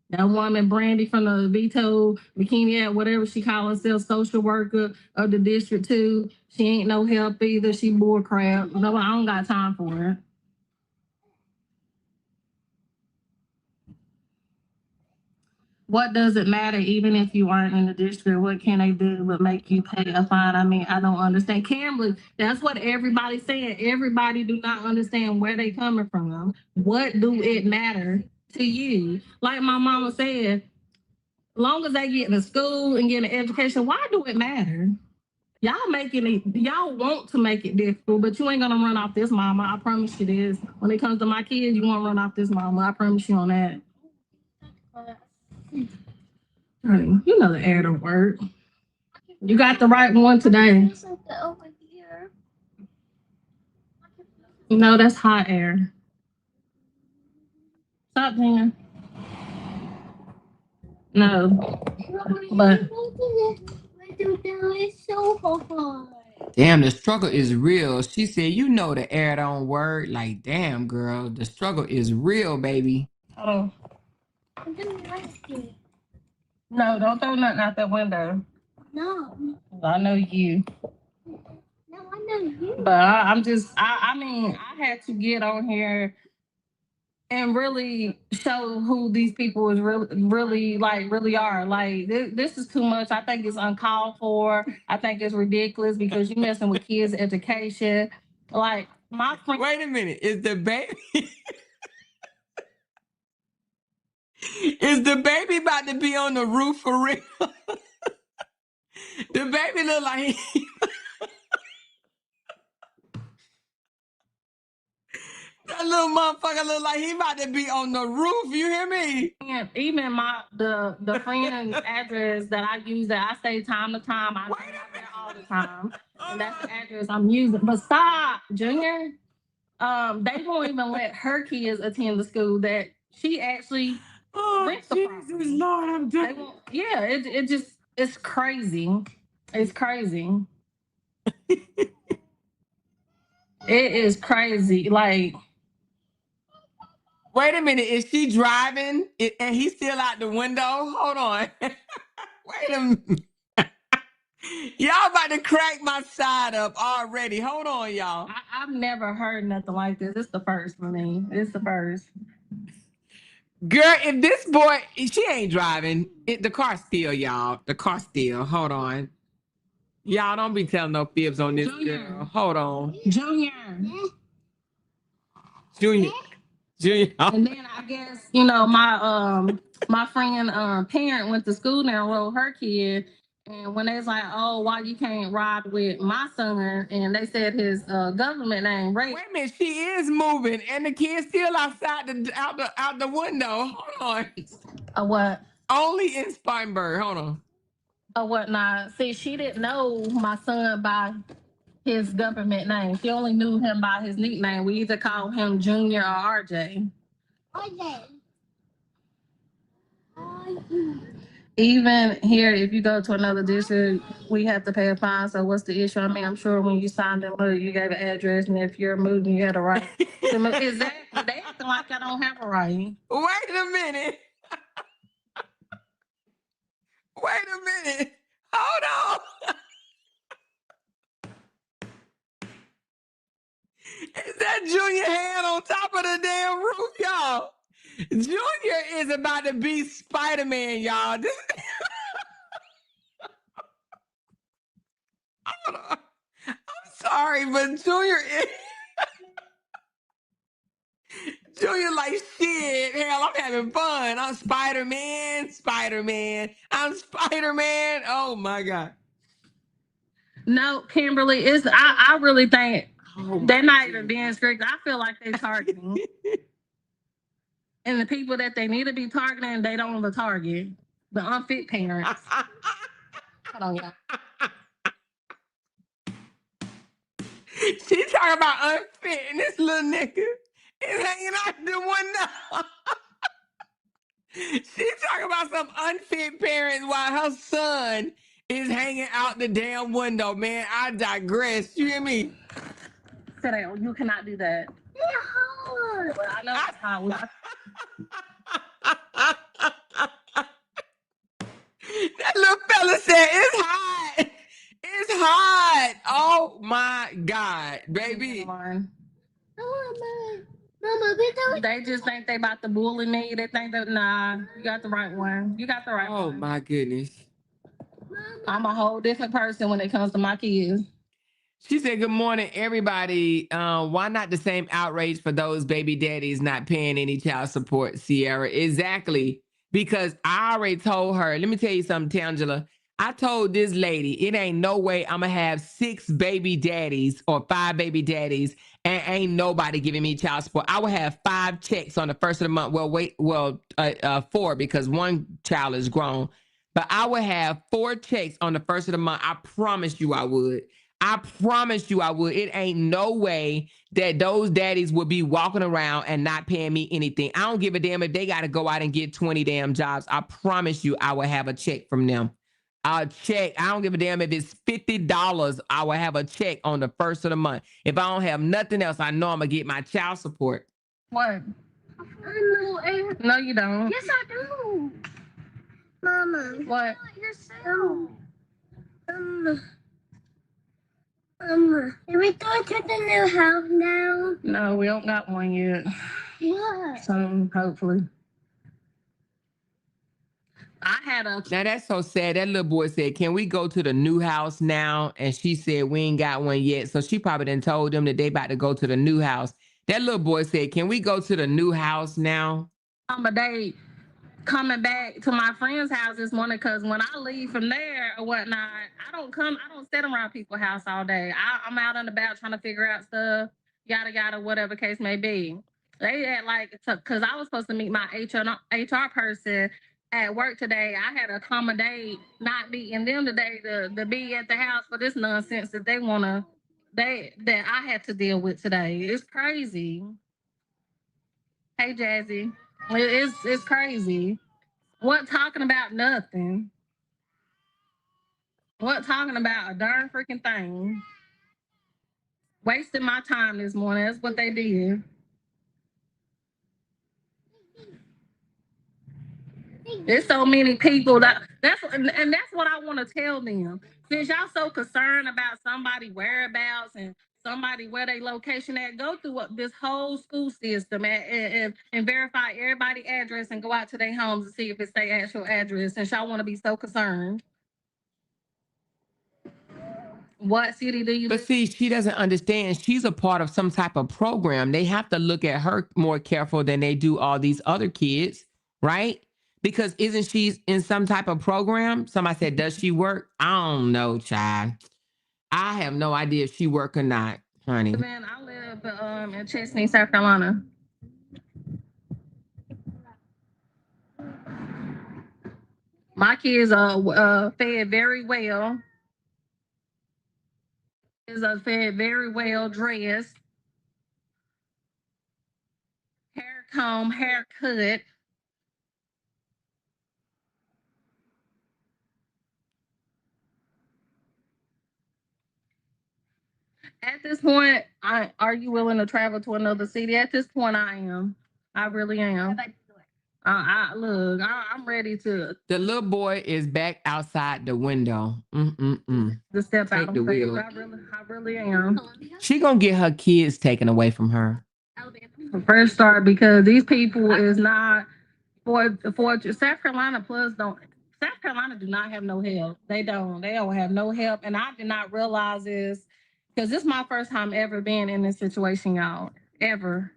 Speaker 4: That woman, Brandy, from the Vito Bikini, whatever she calls herself, social worker of the District 2, she ain't no help either. She bull crap. No, I don't got time for it. What does it matter, even if you aren't in the district? What can they do but make you pay a fine? I mean, I don't understand. Kimberly, that's what everybody's saying. Everybody do not understand where they coming from. What do it matter to you? Like my mama said, long as they get into school and get an education, why do it matter? Y'all want to make it difficult, but you ain't gonna run off this mama. I promise you this. When it comes to my kids, you won't run off this mama. I promise you on that. You know the air don't work. You got the right one today. No, that's hot air. Stop, Dan. No, but
Speaker 3: it's so hard.
Speaker 2: Damn, the struggle is real. She said, you know the air don't work. Like, damn, girl, the struggle is real, baby.
Speaker 4: hold on.
Speaker 3: I don't like it.
Speaker 4: No, don't throw nothing out that window.
Speaker 3: No.
Speaker 4: I know you.
Speaker 3: No, I know you.
Speaker 4: But I mean, I had to get on here and really show who these people is really are. Like this is too much. I think it's uncalled for. I think it's ridiculous because you're messing with kids' education. Like my friend.
Speaker 2: Wait a minute. Is the baby is the baby about to be on the roof for real? The baby look like that little motherfucker look like he about to be on the roof. You hear me?
Speaker 4: And even the friend's address that I use that I say time to time, I
Speaker 2: Wait
Speaker 4: do
Speaker 2: a
Speaker 4: that all the time. And that's the address I'm using. But stop, Junior. They won't even let her kids attend the school that she actually rents the property.
Speaker 2: Jesus Lord, I'm
Speaker 4: They
Speaker 2: done.
Speaker 4: won't, yeah, it just it's crazy. It's crazy. It is crazy. Like
Speaker 2: Wait a minute. Is she driving and he's still out the window? Hold on. Wait a minute. Y'all about to crack my side up already. Hold on, y'all.
Speaker 4: I've never heard nothing like this. It's the first for me. It's the first.
Speaker 2: Girl, if this boy, she ain't driving. The car still, y'all. The car still. Hold on. Y'all don't be telling no fibs on this girl. Hold on.
Speaker 4: Junior.
Speaker 2: Junior.
Speaker 4: And then I guess, my friend parent went to school there and enrolled her kid. And when they was like, oh, why you can't ride with my son? And they said his government name, right?
Speaker 2: Wait a minute, she is moving and the kid's still outside out the window. Hold on.
Speaker 4: What?
Speaker 2: Only in Spartanburg. Hold on.
Speaker 4: Whatnot. See, she didn't know my son by his government name. She only knew him by his nickname. We either call him Junior or RJ. Even here, if you go to another district, we have to pay a fine. So what's the issue? I mean, I'm sure when you signed them, you gave an address, and if you're moving, you had a right to move. Exactly. They acting like I don't have a right.
Speaker 2: Wait a minute. Wait a minute. Hold on. Is that Junior hand on top of the damn roof, y'all? Junior is about to be Spider-Man, y'all. I'm sorry, but Junior is... Junior like, shit, hell, I'm having fun. I'm Spider-Man. I'm Spider-Man. Oh, my God.
Speaker 4: No, Kimberly, I really think they're not even being strict. I feel like they're targeting. And the people that they need to be targeting, they don't want to target. The unfit parents. Hold on, y'all.
Speaker 2: She talking about unfit, and this little nigga is hanging out the window. She talking about some unfit parents while her son is hanging out the damn window. Man, I digress. You hear me?
Speaker 4: Sit down. You cannot do that. No. Well, I know it's hot.
Speaker 2: That little fella said it's hot. It's hot. Oh my God, baby.
Speaker 3: Mama,
Speaker 4: They just think they about to bully me. They think that nah, you got the right one. You got the right one.
Speaker 2: Oh my goodness.
Speaker 4: I'm a whole different person when it comes to my kids.
Speaker 2: She said, good morning, everybody. Why not the same outrage for those baby daddies not paying any child support, Sierra? Exactly. Because I already told her, let me tell you something, Tangela. I told this lady, it ain't no way I'm going to have 6 baby daddies or 5 baby daddies and ain't nobody giving me child support. I will have 5 checks on the first of the month. Well, 4 because one child is grown. But I would have 4 checks on the first of the month. I promise you I would. I promise you I would. It ain't no way that those daddies would be walking around and not paying me anything. I don't give a damn if they got to go out and get 20 damn jobs. I promise you I will have a check from them. I'll check. I don't give a damn if it's $50. I will have a check on the first of the month. If I don't have nothing else, I know I'm going to get my child support.
Speaker 4: What? No, you don't.
Speaker 3: Yes, I do. Mama.
Speaker 4: What?
Speaker 3: Yourself. Did we go to the new house now?
Speaker 4: No, we don't got one yet. Soon, hopefully. I had a
Speaker 2: Now that's so sad. That little boy said, "Can we go to the new house now?" And she said, "We ain't got one yet." So she probably done told them that they about to go to the new house. That little boy said, "Can we go to the new house now?"
Speaker 4: a date coming back to my friend's house this morning because when I leave from there or whatnot, I don't sit around people's house all day. I'm out and about trying to figure out stuff, yada yada, whatever case may be. They had because I was supposed to meet my HR person at work today. I had to accommodate not meeting them today to be at the house for this nonsense that that I had to deal with today. It's crazy. Hey Jazzy. It's crazy. What talking about nothing? What talking about a darn freaking thing? Wasting my time this morning. That's what they did. There's so many people that's what I want to tell them. Since y'all so concerned about somebody whereabouts and somebody where they location at, go through this whole school system and verify everybody's address and go out to their homes and see if it's their actual address. Since y'all want to be so concerned. What city do you
Speaker 2: But
Speaker 4: live?
Speaker 2: see, she doesn't understand. She's a part of some type of program. They have to look at her more careful than they do all these other kids, right? Because isn't she in some type of program? Somebody said, "Does she work?" I don't know, child. I have no idea if she work or not, honey.
Speaker 4: Man, I live in Chesney, South Carolina. My kids are fed very well. Kids are fed very well, dressed, hair comb, haircut. At this point, are you willing to travel to another city? At this point, I am. I really am. I'm ready to.
Speaker 2: The little boy is back outside the window.
Speaker 4: To step
Speaker 2: Take
Speaker 4: out
Speaker 2: the
Speaker 4: on faith.
Speaker 2: wheel.
Speaker 4: I really am.
Speaker 2: She gonna get her kids taken away from her.
Speaker 4: First start because these people is not for South Carolina South Carolina do not have no help. They don't have no help. And I did not realize this because this is my first time ever being in this situation, y'all. Ever.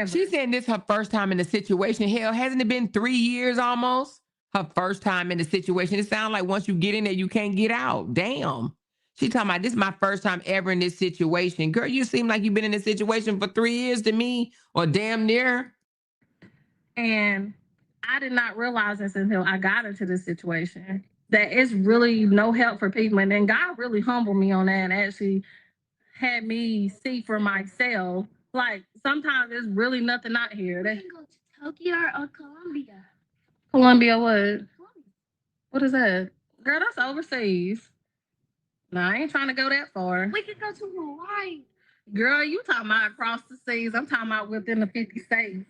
Speaker 2: She's saying this her first time in the situation. Hell, hasn't it been 3 years almost? Her first time in the situation. It sounds like once you get in there, you can't get out. Damn. She talking about this is my first time ever in this situation. Girl, you seem like you've been in this situation for 3 years to me, or damn near.
Speaker 4: And I did not realize this until I got into this situation. That it's really no help for people. And then God really humbled me on that and actually had me see for myself. Like sometimes there's really nothing out here.
Speaker 3: You can go to Tokyo or Colombia.
Speaker 4: Colombia what? What is that? Girl, that's overseas. No, I ain't trying to go that far.
Speaker 3: We could go to Hawaii.
Speaker 4: Girl, you talking about across the seas. I'm talking about within the 50 states.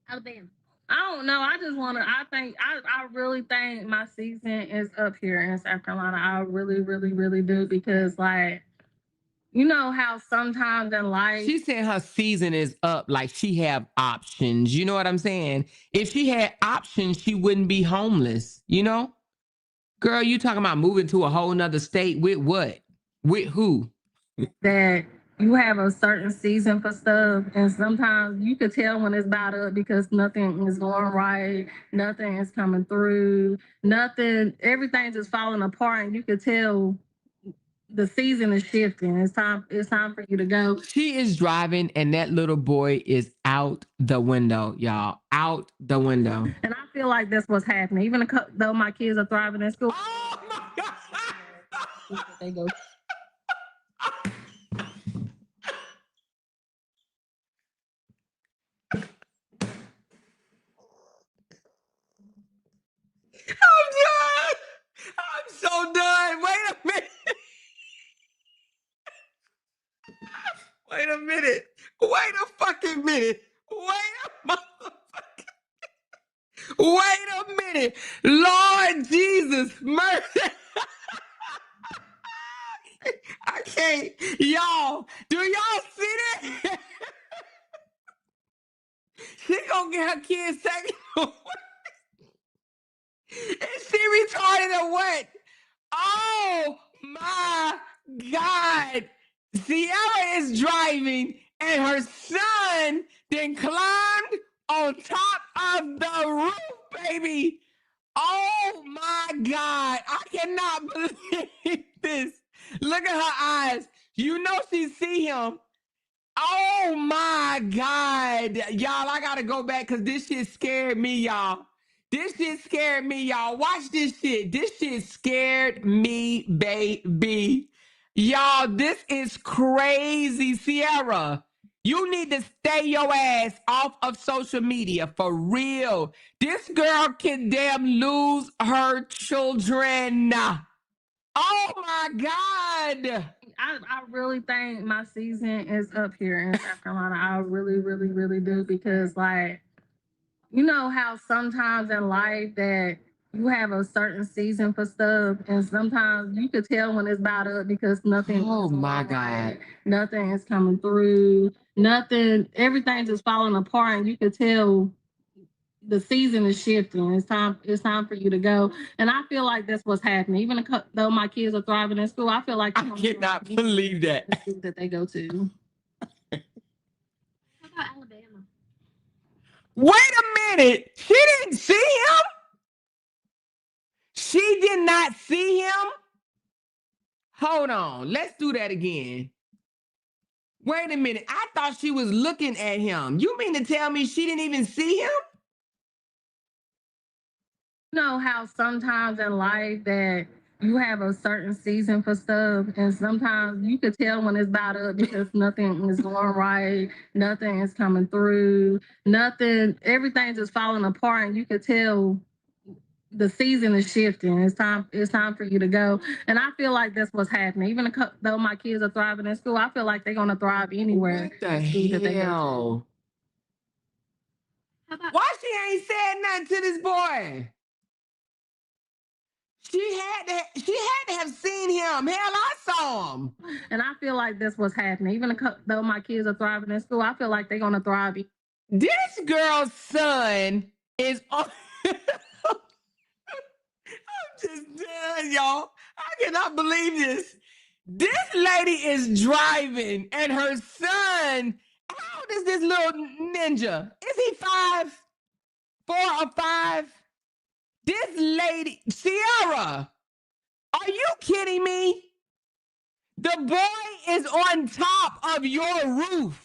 Speaker 3: Alabama.
Speaker 4: I don't know. I really think my season is up here in South Carolina. I really, really, really do because like, you know how sometimes in life
Speaker 2: She's saying her season is up, like she have options. You know what I'm saying? If she had options, she wouldn't be homeless, you know? Girl, you talking about moving to a whole nother state with what? With who?
Speaker 4: that you have a certain season for stuff, and sometimes you could tell when it's about up because nothing is going right, nothing is coming through, everything's just falling apart, and you could tell the season is shifting. It's time for you to go.
Speaker 2: She is driving, and that little boy is out the window, y'all. Out the window.
Speaker 4: And I feel like that's what's happening. Even though my kids are thriving in school,
Speaker 2: Oh my God.
Speaker 4: they go.
Speaker 2: I'm done. I'm so done. Wait a minute. Wait a minute. Wait a fucking minute. Wait a minute. Lord Jesus, mercy. I can't. Y'all, do y'all see that? She gonna get her kids taken away. Is she retarded or what? Oh my God. Sierra is driving and her son then climbed on top of the roof, baby. Oh my God. I cannot believe this. Look at her eyes. You know she see him. Oh my God. Y'all, I gotta go back because this shit scared me, y'all. This shit scared me, y'all. Watch this shit. This shit scared me, baby. Y'all, this is crazy, Sierra. You need to stay your ass off of social media for real. This girl can damn lose her children. Oh my God.
Speaker 4: I really think my season is up here in South Carolina. I really, really, really do, because like, you know how sometimes in life that you have a certain season for stuff, and sometimes you could tell when it's about up because nothing.
Speaker 2: Oh
Speaker 4: is
Speaker 2: my
Speaker 4: going
Speaker 2: God.
Speaker 4: right, nothing is coming through. Nothing. Everything's just falling apart, and you could tell the season is shifting. It's time. It's time for you to go. And I feel like that's what's happening. Even though my kids are thriving in school, I feel like
Speaker 2: I cannot believe that.
Speaker 4: the school that they go to.
Speaker 3: How about Alabama?
Speaker 2: Wait a minute. She didn't see him? She did not see him? Hold on. Let's do that again. Wait a minute. I thought she was looking at him. You mean to tell me she didn't even see him?
Speaker 4: You know how sometimes in life that you have a certain season for stuff, and sometimes you could tell when it's about up because nothing is going right, nothing is coming through, nothing, everything's just falling apart, and you could tell the season is shifting. It's time for you to go. And I feel like that's what's happening. Even though my kids are thriving in school, I feel like they're gonna thrive anywhere.
Speaker 2: What the hell? Why she ain't said nothing to this boy? She had to have seen him. Hell, I saw him.
Speaker 4: And I feel like that's what's happening. Even though my kids are thriving in school, I feel like they're gonna thrive.
Speaker 2: This girl's son is on. I'm just done, y'all. I cannot believe this. This lady is driving, and her son. How old is this little ninja? Is he 5, 4 or 5? This lady, Sierra, are you kidding me? The boy is on top of your roof.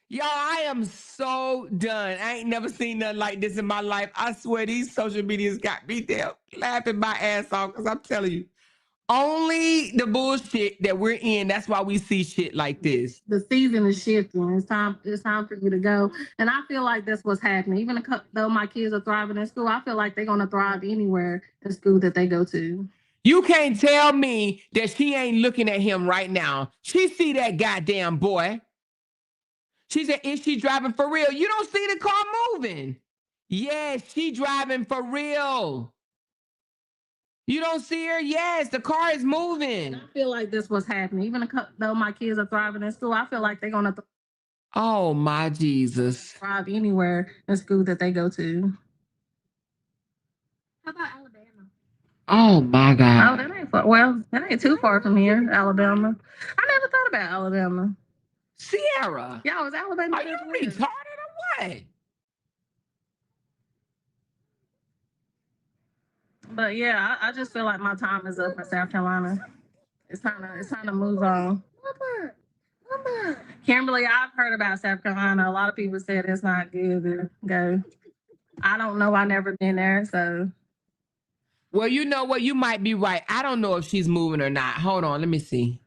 Speaker 2: Y'all, I am so done. I ain't never seen nothing like this in my life. I swear these social medias got me there laughing my ass off because I'm telling you, only the bullshit that we're in, that's why we see shit like this.
Speaker 4: The season is shifting. It's time for you to go. And I feel like that's what's happening. Even though my kids are thriving in school, I feel like they're gonna thrive anywhere in school that they go to.
Speaker 2: You can't tell me that she ain't looking at him right now. She see that goddamn boy. She said, is she driving for real? You don't see the car moving. Yes, she driving for real. You don't see her? Yes, the car is moving.
Speaker 4: I feel like that's what's happening. Even though my kids are thriving in school, I feel like they're gonna
Speaker 2: Oh my Jesus.
Speaker 4: thrive anywhere in school that they go to.
Speaker 3: How about Alabama?
Speaker 2: Oh my
Speaker 4: Oh,
Speaker 2: God.
Speaker 4: that ain't far. Well, that ain't too far from here, Alabama. I never thought about Alabama.
Speaker 2: Sierra,
Speaker 4: Y'all, was Alabama?
Speaker 2: are you retarded or what?
Speaker 4: But yeah, I just feel like my time is up in South Carolina. It's time to move on.
Speaker 3: Mama.
Speaker 4: Kimberly, I've heard about South Carolina. A lot of people said it's not good to go. I don't know. I never been there, so.
Speaker 2: Well, you know what? You might be right. I don't know if she's moving or not. Hold on, let me see.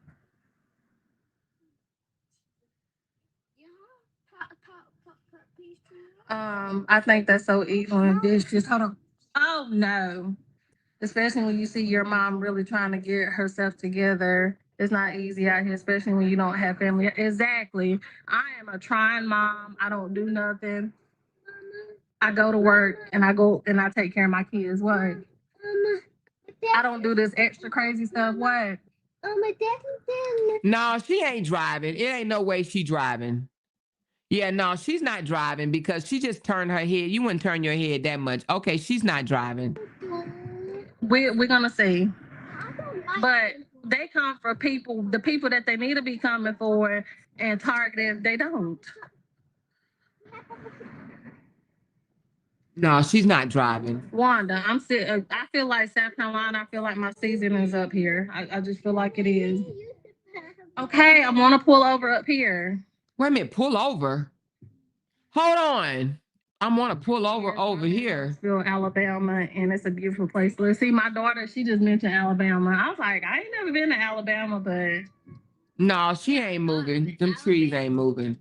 Speaker 4: I think that's so evil and vicious. Hold on. Oh no. Especially when you see your mom really trying to get herself together. It's not easy out here, especially when you don't have family. Exactly. I am a trying mom. I don't do nothing. I go to work and I take care of my kids. What? I don't do this extra crazy stuff. What?
Speaker 3: my daddy.
Speaker 2: No, she ain't driving. It ain't no way she driving. Yeah, no, she's not driving because she just turned her head. You wouldn't turn your head that much. Okay, she's not driving.
Speaker 4: We're gonna see. But they come for people, the people that they need to be coming for, and targeted, they don't.
Speaker 2: No, she's not driving.
Speaker 4: Wanda, I feel like South Carolina, I feel like my season is up here. I just feel like it is. Okay, I want to pull over up here.
Speaker 2: Wait a minute, pull over. Hold on. I want to pull over here.
Speaker 4: Alabama, and it's a beautiful place. Let's see, my daughter, she just mentioned Alabama. I was like, I ain't never been to Alabama, but
Speaker 2: no, she ain't moving. Them trees ain't moving.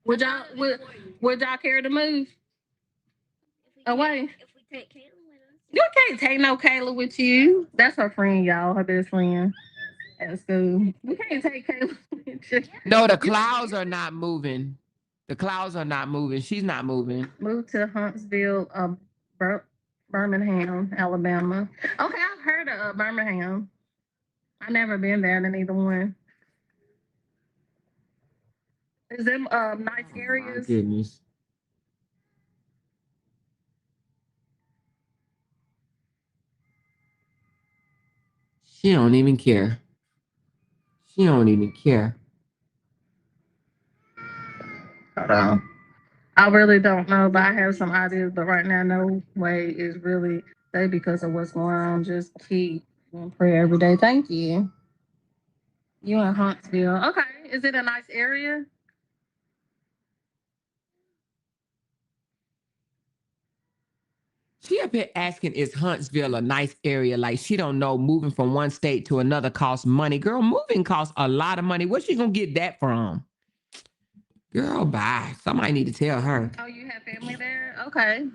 Speaker 4: Would y'all care to move away?
Speaker 3: If we take Kayla with us.
Speaker 4: You can't take no Kayla with you. That's her friend, y'all, her best friend at school. We can't take Kayla with you.
Speaker 2: No, the clouds are not moving. The clouds are not moving. She's not moving.
Speaker 4: Move to Huntsville, Birmingham, Alabama. Okay, I've heard of Birmingham. I've never been there to neither one. Is them nice areas?
Speaker 2: My goodness. She don't even care. She don't even care.
Speaker 4: Hold on. I really don't know, but I have some ideas. But right now, no way is really safe because of what's going on. Just keep and pray every day. Thank you. You in Huntsville. Okay. Is it a nice area?
Speaker 2: She up here asking, is Huntsville a nice area? Like she don't know moving from one state to another costs money. Girl, moving costs a lot of money. Where's she gonna get that from? Girl, bye. Somebody need to tell her.
Speaker 4: Oh, you have family there? Okay.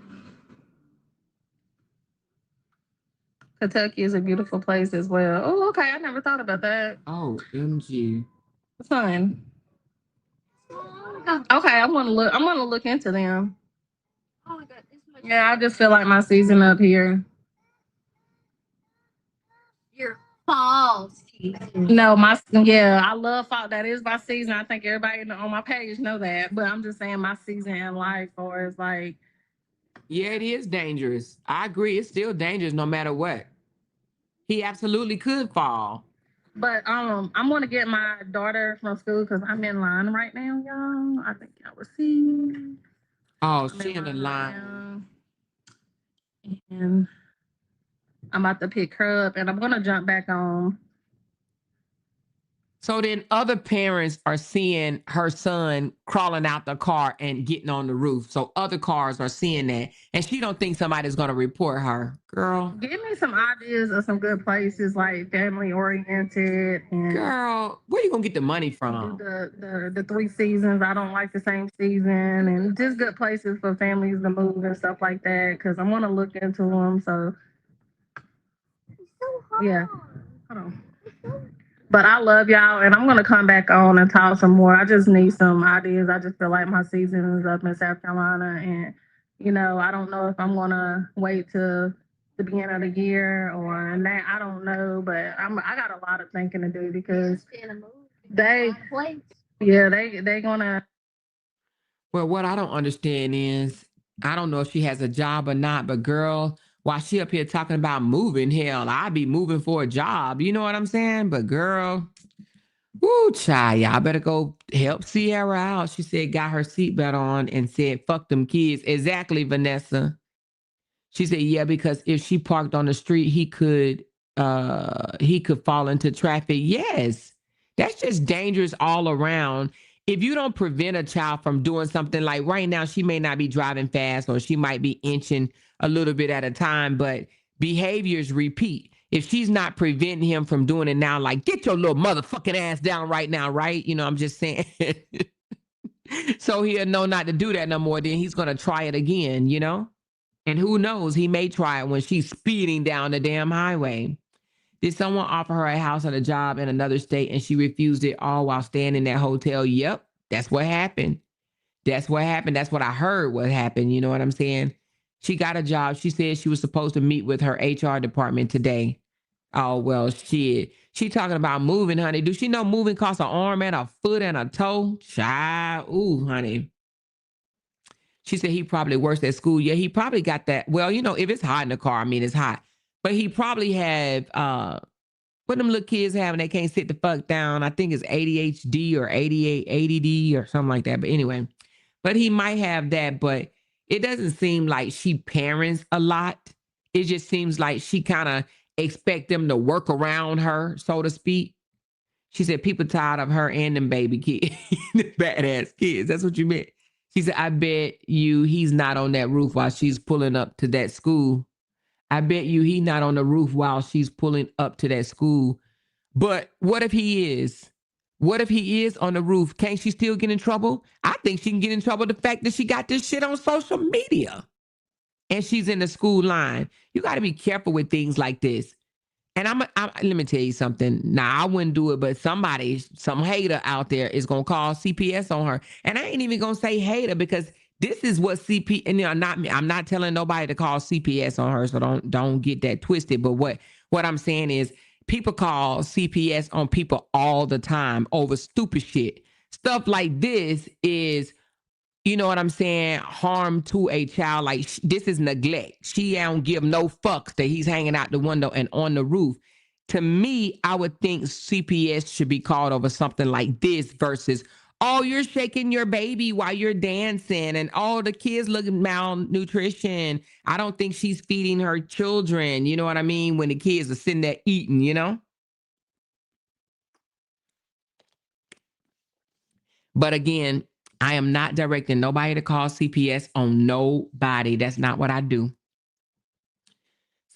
Speaker 4: Kentucky is a beautiful place as well. Oh, okay. I never thought about that.
Speaker 2: Oh, MG.
Speaker 4: Fun. Okay, I'm gonna look into them.
Speaker 3: Oh my God, this is my
Speaker 4: Yeah, I just feel like my season up here.
Speaker 3: your fall season.
Speaker 4: No, I love fall. That is my season. I think everybody on my page know that. But I'm just saying my season in life, or it's like,
Speaker 2: Yeah, it is dangerous. I agree. It's still dangerous no matter what. He absolutely could fall.
Speaker 4: but I'm gonna get my daughter from school because I'm in line right now, y'all. I think y'all will see.
Speaker 2: Oh,
Speaker 4: I'm
Speaker 2: she in the line.
Speaker 4: right now. And I'm about to pick her up, and I'm gonna jump back on.
Speaker 2: So then other parents are seeing her son crawling out the car and getting on the roof. So other cars are seeing that. And she don't think somebody's going to report her. Girl.
Speaker 4: Give me some ideas of some good places, like family oriented. And
Speaker 2: girl, where you going to get the money from?
Speaker 4: The 3 seasons. I don't like the same season. And just good places for families to move and stuff like that. Because I want to look into them. So, yeah. Hold on. But I love y'all, and I'm gonna come back on and talk some more. I just need some ideas. I just feel like my season is up in South Carolina, and I don't know if I'm gonna wait till the beginning of the year or that. I don't know, but I got a lot of thinking to do because they gonna.
Speaker 2: Well, what I don't understand is I don't know if she has a job or not, but girl, while she up here talking about moving, hell, I'd be moving for a job. You know what I'm saying? But girl, woo, child, y'all better go help Sierra out. She said, got her seatbelt on and said, fuck them kids. Exactly, Vanessa. She said, yeah, because if she parked on the street, he could fall into traffic. Yes, that's just dangerous all around. If you don't prevent a child from doing something, like right now, she may not be driving fast or she might be inching a little bit at a time, but behaviors repeat. If she's not preventing him from doing it now, like, get your little motherfucking ass down right now, right? I'm just saying. So he'll know not to do that no more. Then he's going to try it again, And who knows, he may try it when she's speeding down the damn highway. Did someone offer her a house and a job in another state and she refused it all while staying in that hotel? Yep, that's what happened. That's what happened. That's what I heard what happened. You know what I'm saying? She got a job. She said she was supposed to meet with her HR department today. Oh, well, shit. She talking about moving, honey. Do she know moving costs an arm and a foot and a toe? Child. Ooh, honey. She said he probably works at school. Yeah, he probably got that. Well, you know, if it's hot in the car, I mean, it's hot. But he probably have, what them little kids have and they can't sit the fuck down. I think it's ADHD or ADD or something like that. But anyway, but he might have that, but it doesn't seem like she parents a lot. It just seems like she kind of expect them to work around her, so to speak. She said people tired of her and them baby kids, the badass kids. That's what you meant. She said, I bet you he's not on that roof while she's pulling up to that school. I bet you he's not on the roof while she's pulling up to that school. But what if he is? What if he is on the roof? Can't she still get in trouble? I think she can get in trouble the fact that she got this shit on social media and she's in the school line. You got to be careful with things like this. And let me tell you something. Now, I wouldn't do it, but some hater out there is going to call CPS on her. And I ain't even going to say hater because this is what CP, and you know, not me. I'm not telling nobody to call CPS on her, so don't get that twisted. But what I'm saying is people call CPS on people all the time over stupid shit. Stuff like this is, you know what I'm saying, harm to a child. Like this is neglect. She don't give no fucks that he's hanging out the window and on the roof. To me, I would think CPS should be called over something like this versus, oh, you're shaking your baby while you're dancing and all the kids look malnutrition. I don't think she's feeding her children. You know what I mean? When the kids are sitting there eating, you know? But again, I am not directing nobody to call CPS on nobody. That's not what I do.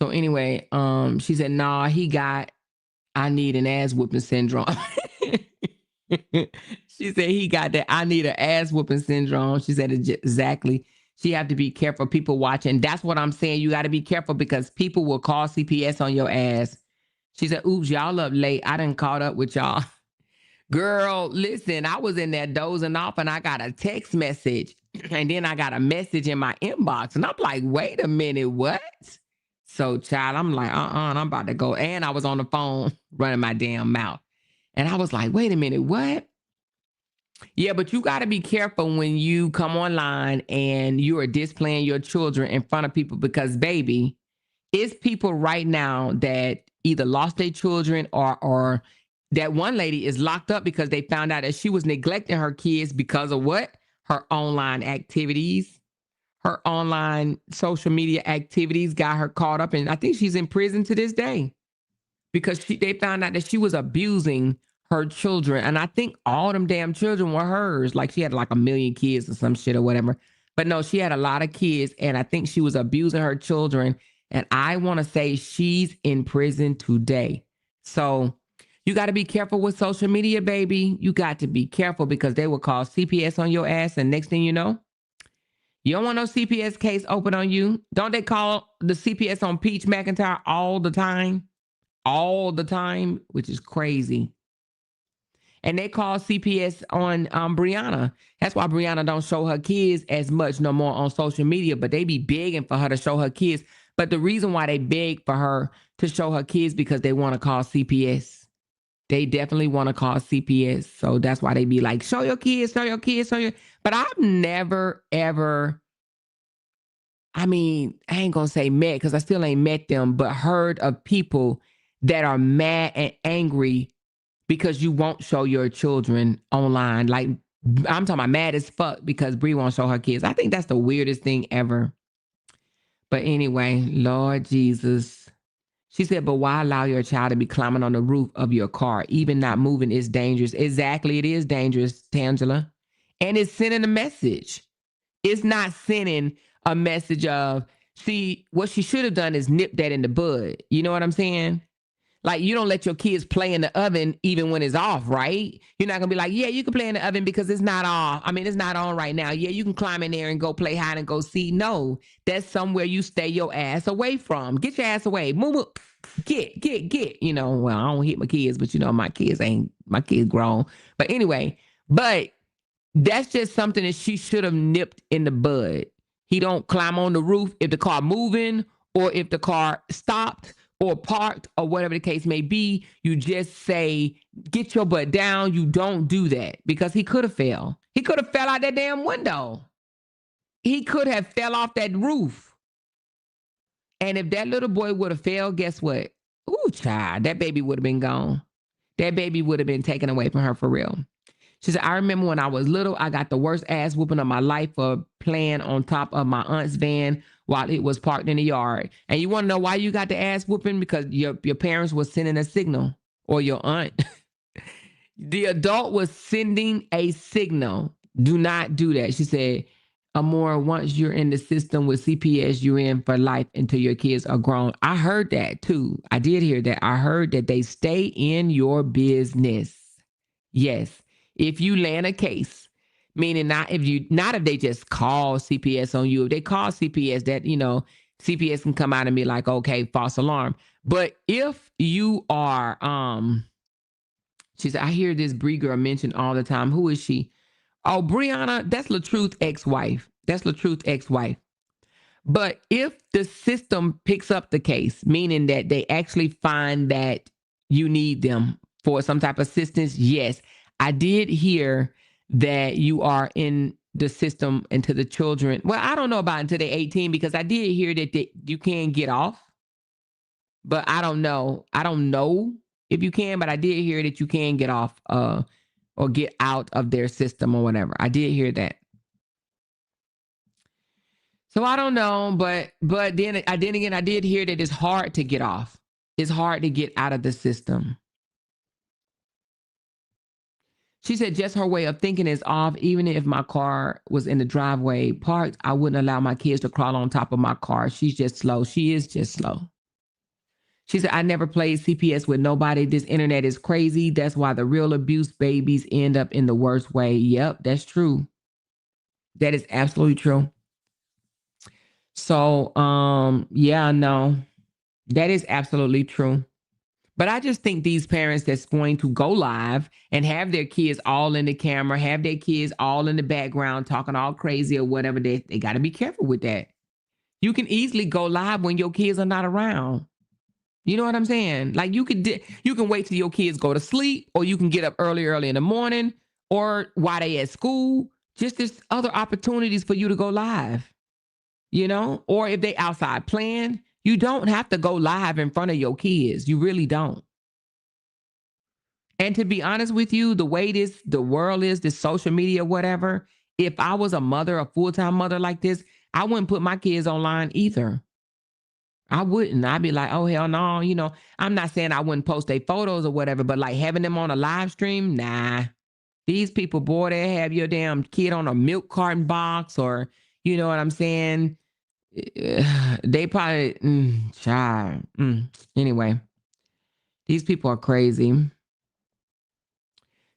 Speaker 2: So anyway, she said, nah, I need an ass whooping syndrome. She said he got that I need an ass whooping syndrome. She said exactly. She have to be careful. People watching. That's what I'm saying. You got to be careful because people will call CPS on your ass. She said, oops, y'all up late. I done caught up with y'all. Girl, listen, I was in there dozing off and I got a text message and then I got a message in my inbox and I'm like, wait a minute, what? So child, I'm like, and I'm about to go. And I was on the phone running my damn mouth. And I was like, wait a minute, what? Yeah, but you got to be careful when you come online and you are displaying your children in front of people because baby, it's people right now that either lost their children or that one lady is locked up because they found out that she was neglecting her kids because of what? Her online activities, her online social media activities got her caught up. And I think she's in prison to this day because they found out that she was abusing her children. And I think all them damn children were hers. Like she had like 1 million kids or some shit or whatever. But no, she had a lot of kids. And I think she was abusing her children. And I want to say she's in prison today. So you got to be careful with social media, baby. You got to be careful because they will call CPS on your ass. And next thing you know, you don't want no CPS case open on you. Don't they call the CPS on Peach McIntyre all the time? All the time, which is crazy. And they call CPS on Brianna. That's why Brianna don't show her kids as much no more on social media, but they be begging for her to show her kids. But the reason why they beg for her to show her kids because they want to call CPS. They definitely want to call CPS. So that's why they be like, show your kids, show your kids, show your. But I've never, ever, I mean, I ain't going to say met because I still ain't met them, but heard of people that are mad and angry because you won't show your children online. Like, I'm talking about mad as fuck because Bree won't show her kids. I think that's the weirdest thing ever. But anyway, Lord Jesus. She said, but why allow your child to be climbing on the roof of your car? Even not moving is dangerous. Exactly, it is dangerous, Tangela. And it's sending a message. It's not sending a message of, see, what she should have done is nip that in the bud. You know what I'm saying? Like, you don't let your kids play in the oven even when it's off, right? You're not going to be like, yeah, you can play in the oven because it's not off. I mean, it's not on right now. Yeah, you can climb in there and go play hide and go seek. No, that's somewhere you stay your ass away from. Get your ass away. Move. Get. You know, well, I don't hit my kids, but you know, my kids grown. But anyway, but that's just something that she should have nipped in the bud. He don't climb on the roof if the car moving or if the car stopped or parked or whatever the case may be, you just say, get your butt down. You don't do that because he could have fell. He could have fell out that damn window. He could have fell off that roof. And if that little boy would have fell, guess what? Ooh, child, that baby would have been gone. That baby would have been taken away from her for real. She said, I remember when I was little, I got the worst ass whooping of my life for playing on top of my aunt's van while it was parked in the yard. And you want to know why you got the ass whooping? Because your parents were sending a signal, or your aunt. The adult was sending a signal. Do not do that. She said, Amora, once you're in the system with CPS, you're in for life until your kids are grown. I heard that too. I did hear that. I heard that they stay in your business. Yes. If you land a case, meaning not if they just call CPS on you. If they call CPS, that, CPS can come out and be like, okay, false alarm. But if you are, she said, I hear this Bree girl mentioned all the time. Who is she? Oh, Brianna, that's LaTruth's ex-wife. That's LaTruth's ex-wife. But if the system picks up the case, meaning that they actually find that you need them for some type of assistance, yes, I did hear that you are in the system until the children. Well, I don't know about until they're 18 because I did hear that you can get off. But I don't know. I don't know if you can, but I did hear that you can get off or get out of their system or whatever. I did hear that. So I don't know, but then again, I did hear that it's hard to get off. It's hard to get out of the system. She said just her way of thinking is off. Even if my car was in the driveway parked, I wouldn't allow my kids to crawl on top of my car. She's just slow. She is just slow. She said, I never played CPS with nobody. This internet is crazy. That's why the real abuse babies end up in the worst way. Yep, that's true. That is absolutely true. So, yeah, no, that is absolutely true. But I just think these parents that's going to go live and have their kids all in the camera, have their kids all in the background talking all crazy or whatever, they got to be careful with that. You can easily go live when your kids are not around. You know what I'm saying? Like you can wait till your kids go to sleep, or you can get up early in the morning, or while they at school. Just there's other opportunities for you to go live, or if they outside playing, you don't have to go live in front of your kids. You really don't. And to be honest with you, the way the world is, this social media, whatever, if I was a mother, a full-time mother like this, I wouldn't put my kids online either. I wouldn't. I'd be like, oh, hell no. I'm not saying I wouldn't post their photos or whatever, but like having them on a live stream, nah. These people, boy, they have your damn kid on a milk carton box, or, you know what I'm saying? They probably, child. Anyway, these people are crazy.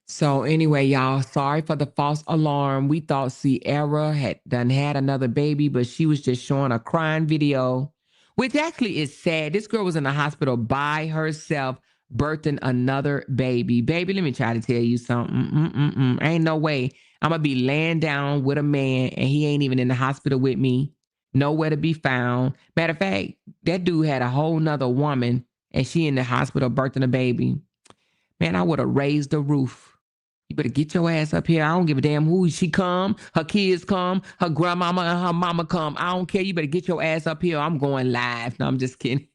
Speaker 2: So anyway, y'all, sorry for the false alarm. We thought Sierra had another baby, but she was just showing a crying video, which actually is sad. This girl was in the hospital by herself, birthing another baby. Baby, let me try to tell you something. Ain't no way I'm going to be laying down with a man and he ain't even in the hospital with me. Nowhere to be found. Matter of fact, that dude had a whole nother woman and she in the hospital birthing a baby. Man, I would have raised the roof. You better get your ass up here. I don't give a damn who she come, her kids come, her grandmama and her mama come. I don't care. You better get your ass up here. I'm going live. No, I'm just kidding.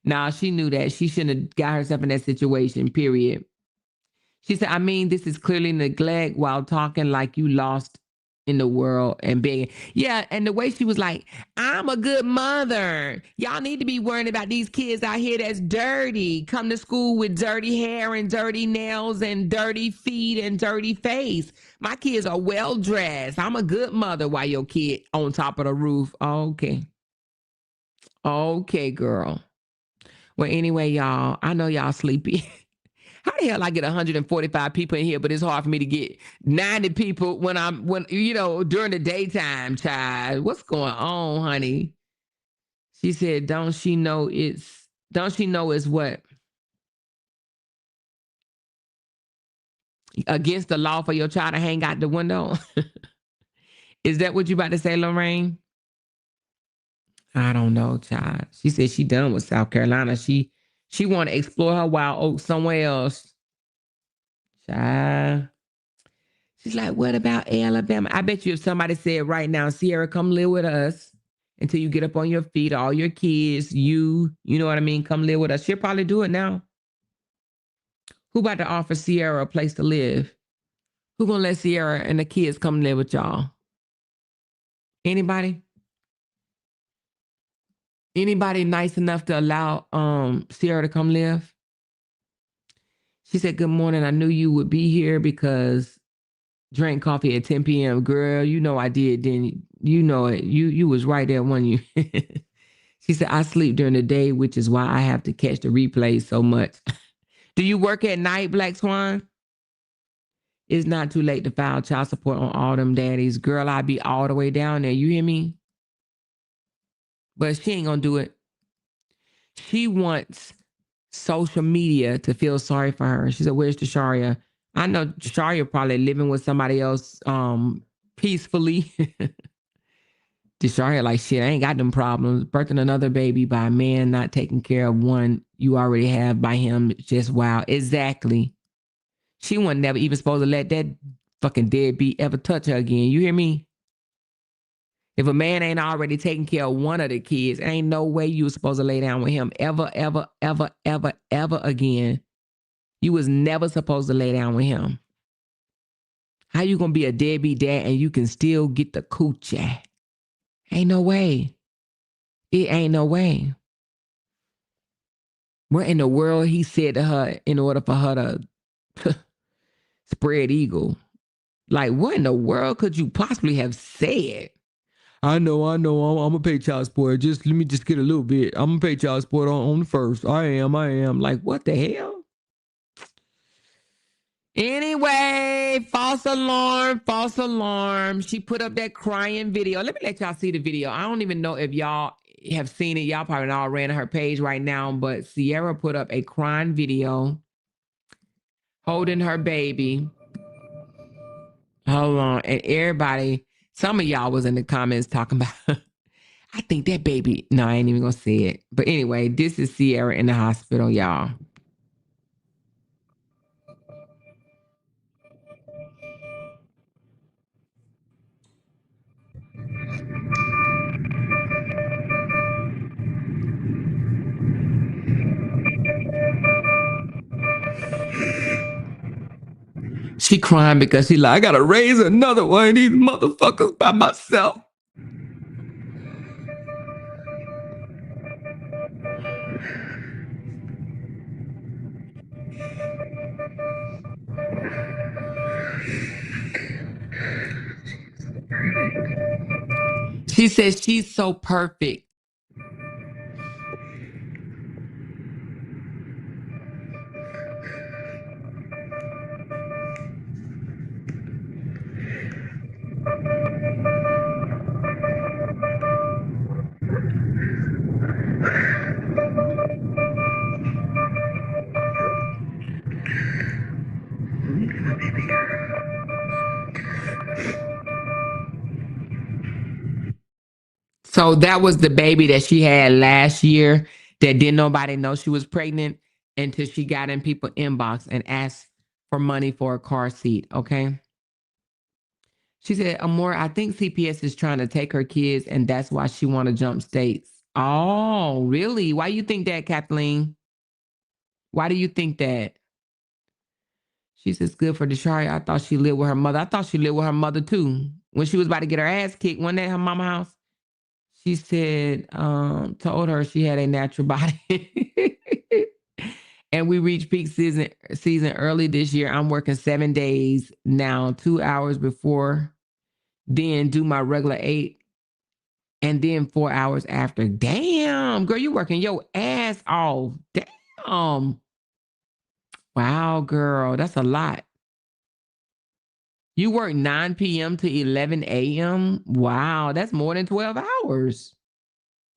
Speaker 2: Nah, she knew that. She shouldn't have got herself in that situation, period. She said, this is clearly neglect while talking like you lost in the world and begging. Yeah, and the way she was like, I'm a good mother. Y'all need to be worrying about these kids out here that's dirty. Come to school with dirty hair and dirty nails and dirty feet and dirty face. My kids are well dressed. I'm a good mother while your kid on top of the roof. Okay. Okay, girl. Well, anyway, y'all, I know y'all sleepy. How the hell I get 145 people in here, but it's hard for me to get 90 people when during the daytime, child. What's going on, honey? She said, don't she know it's what? Against the law for your child to hang out the window? Is that what you about to say, Lorraine? I don't know, child. She said she done with South Carolina. She want to explore her wild oats somewhere else. Child. She's like, what about Alabama? I bet you if somebody said right now, Sierra, come live with us until you get up on your feet, all your kids, you know what I mean? Come live with us. She'll probably do it now. Who about to offer Sierra a place to live? Who gonna let Sierra and the kids come live with y'all? Anybody? Anybody nice enough to allow Sierra to come live? She said, good morning. I knew you would be here because drank coffee at 10 p.m. Girl, you know I did, didn't you? You know it. You was right there, weren't you? She said, I sleep during the day, which is why I have to catch the replays so much. Do you work at night, Black Swan? It's not too late to file child support on all them daddies. Girl, I be all the way down there. You hear me? But she ain't gonna do it. She wants social media to feel sorry for her. She said, where's Tasharia? I know Tasharia probably living with somebody else peacefully. Tasharia like, shit, I ain't got them problems. Birthing another baby by a man, not taking care of one you already have by him. Just wow. Exactly. She wasn't never even supposed to let that fucking deadbeat ever touch her again. You hear me? If a man ain't already taking care of one of the kids, ain't no way you was supposed to lay down with him ever, ever, ever, ever, ever again. You was never supposed to lay down with him. How you gonna be a deadbeat dad and you can still get the coochie? Ain't no way. It ain't no way. What in the world he said to her in order for her to spread eagle? Like, what in the world could you possibly have said? I know. I'm gonna pay child support. Just let me just get a little bit. I'm gonna pay child support on the first. I am. Like, what the hell? Anyway, false alarm. She put up that crying video. Let me let y'all see the video. I don't even know if y'all have seen it. Y'all probably all ran to her page right now, but Sierra put up a crying video holding her baby. Hold on. And everybody, some of y'all was in the comments talking about, I think that baby, no, I ain't even gonna say it. But anyway, this is Sierra in the hospital, y'all. She crying because she like, I gotta raise another one of these motherfuckers by myself. She says she's so perfect. So that was the baby that she had last year that didn't nobody know she was pregnant until she got in people's inbox and asked for money for a car seat, okay? She said, Amor, I think CPS is trying to take her kids and that's why she want to jump states. Oh, really? Why you think that, Kathleen? Why do you think that? She says, good for Desharia. I thought she lived with her mother. I thought she lived with her mother too. When she was about to get her ass kicked, wasn't that her mama house? She said, told her she had a natural body. And we reached peak season early this year. I'm working 7 days now, 2 hours before, then do my regular 8, and then 4 hours after. Damn, girl, you working your ass off. Damn. Wow, girl, that's a lot. You work 9 p.m. to 11 a.m.? Wow, that's more than 12 hours.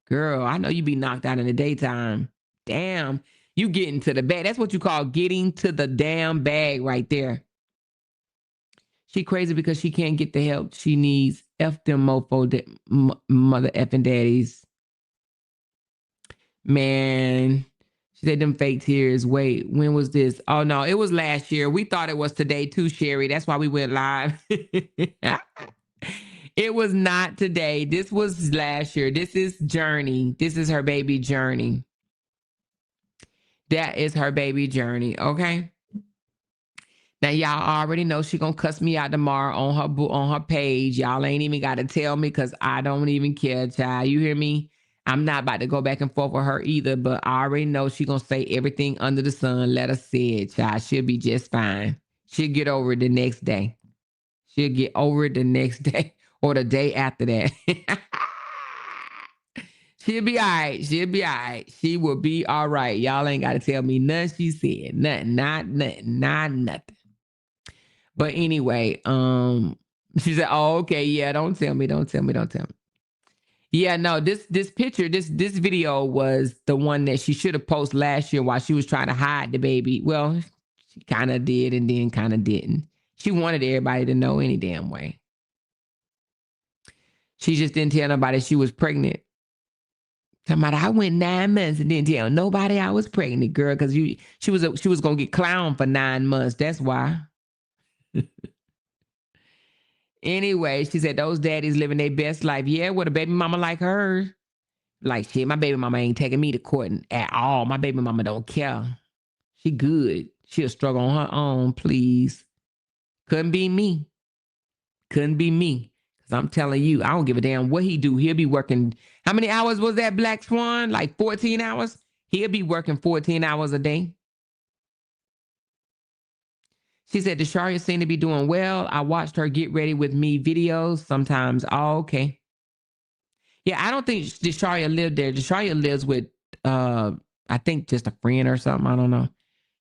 Speaker 2: Girl, I know you be knocked out in the daytime. Damn, you getting to the bag. That's what you call getting to the damn bag right there. She crazy because she can't get the help she needs. F them mofo, mother effing daddies. Man, she said them fake tears. Wait, when was this? Oh no, it was last year. We thought it was today too, Sherry. That's why we went live. It was not today. This was last year. This is Journey. This is her baby Journey. That is her baby Journey. Okay. Now y'all already know she gonna cuss me out tomorrow on her page. Y'all ain't even gotta tell me because I don't even care, child. You hear me? I'm not about to go back and forth with her either, but I already know she gonna say everything under the sun. Let her say it, child. She'll be just fine. She'll get over it the next day. She'll get over it the next day or the day after that. She'll be all right. She'll be all right. She will be all right. Y'all ain't got to tell me nothing she said. Nothing, not nothing, not nothing. But anyway, she said, oh, okay, yeah, don't tell me. Yeah, no, this picture, this video was the one that she should have posted last year while she was trying to hide the baby. Well, she kind of did and then kind of didn't. She wanted everybody to know any damn way. She just didn't tell nobody she was pregnant. Somebody, I went 9 months and didn't tell nobody I was pregnant, girl, because she was gonna get clowned for 9 months. That's why. Anyway, she said those daddies living their best life. Yeah, with a baby mama like her. Like, shit, my baby mama ain't taking me to court at all. My baby mama don't care. She good. She'll struggle on her own, please. Couldn't be me. Couldn't be me. Because I'm telling you, I don't give a damn what he do. He'll be working. How many hours was that, Black Swan? Like 14 hours? He'll be working 14 hours a day. She said, Desharia seemed to be doing well. I watched her get ready with me videos sometimes. Oh, okay. Yeah, I don't think Desharia lived there. Desharia lives with, I think just a friend or something. I don't know.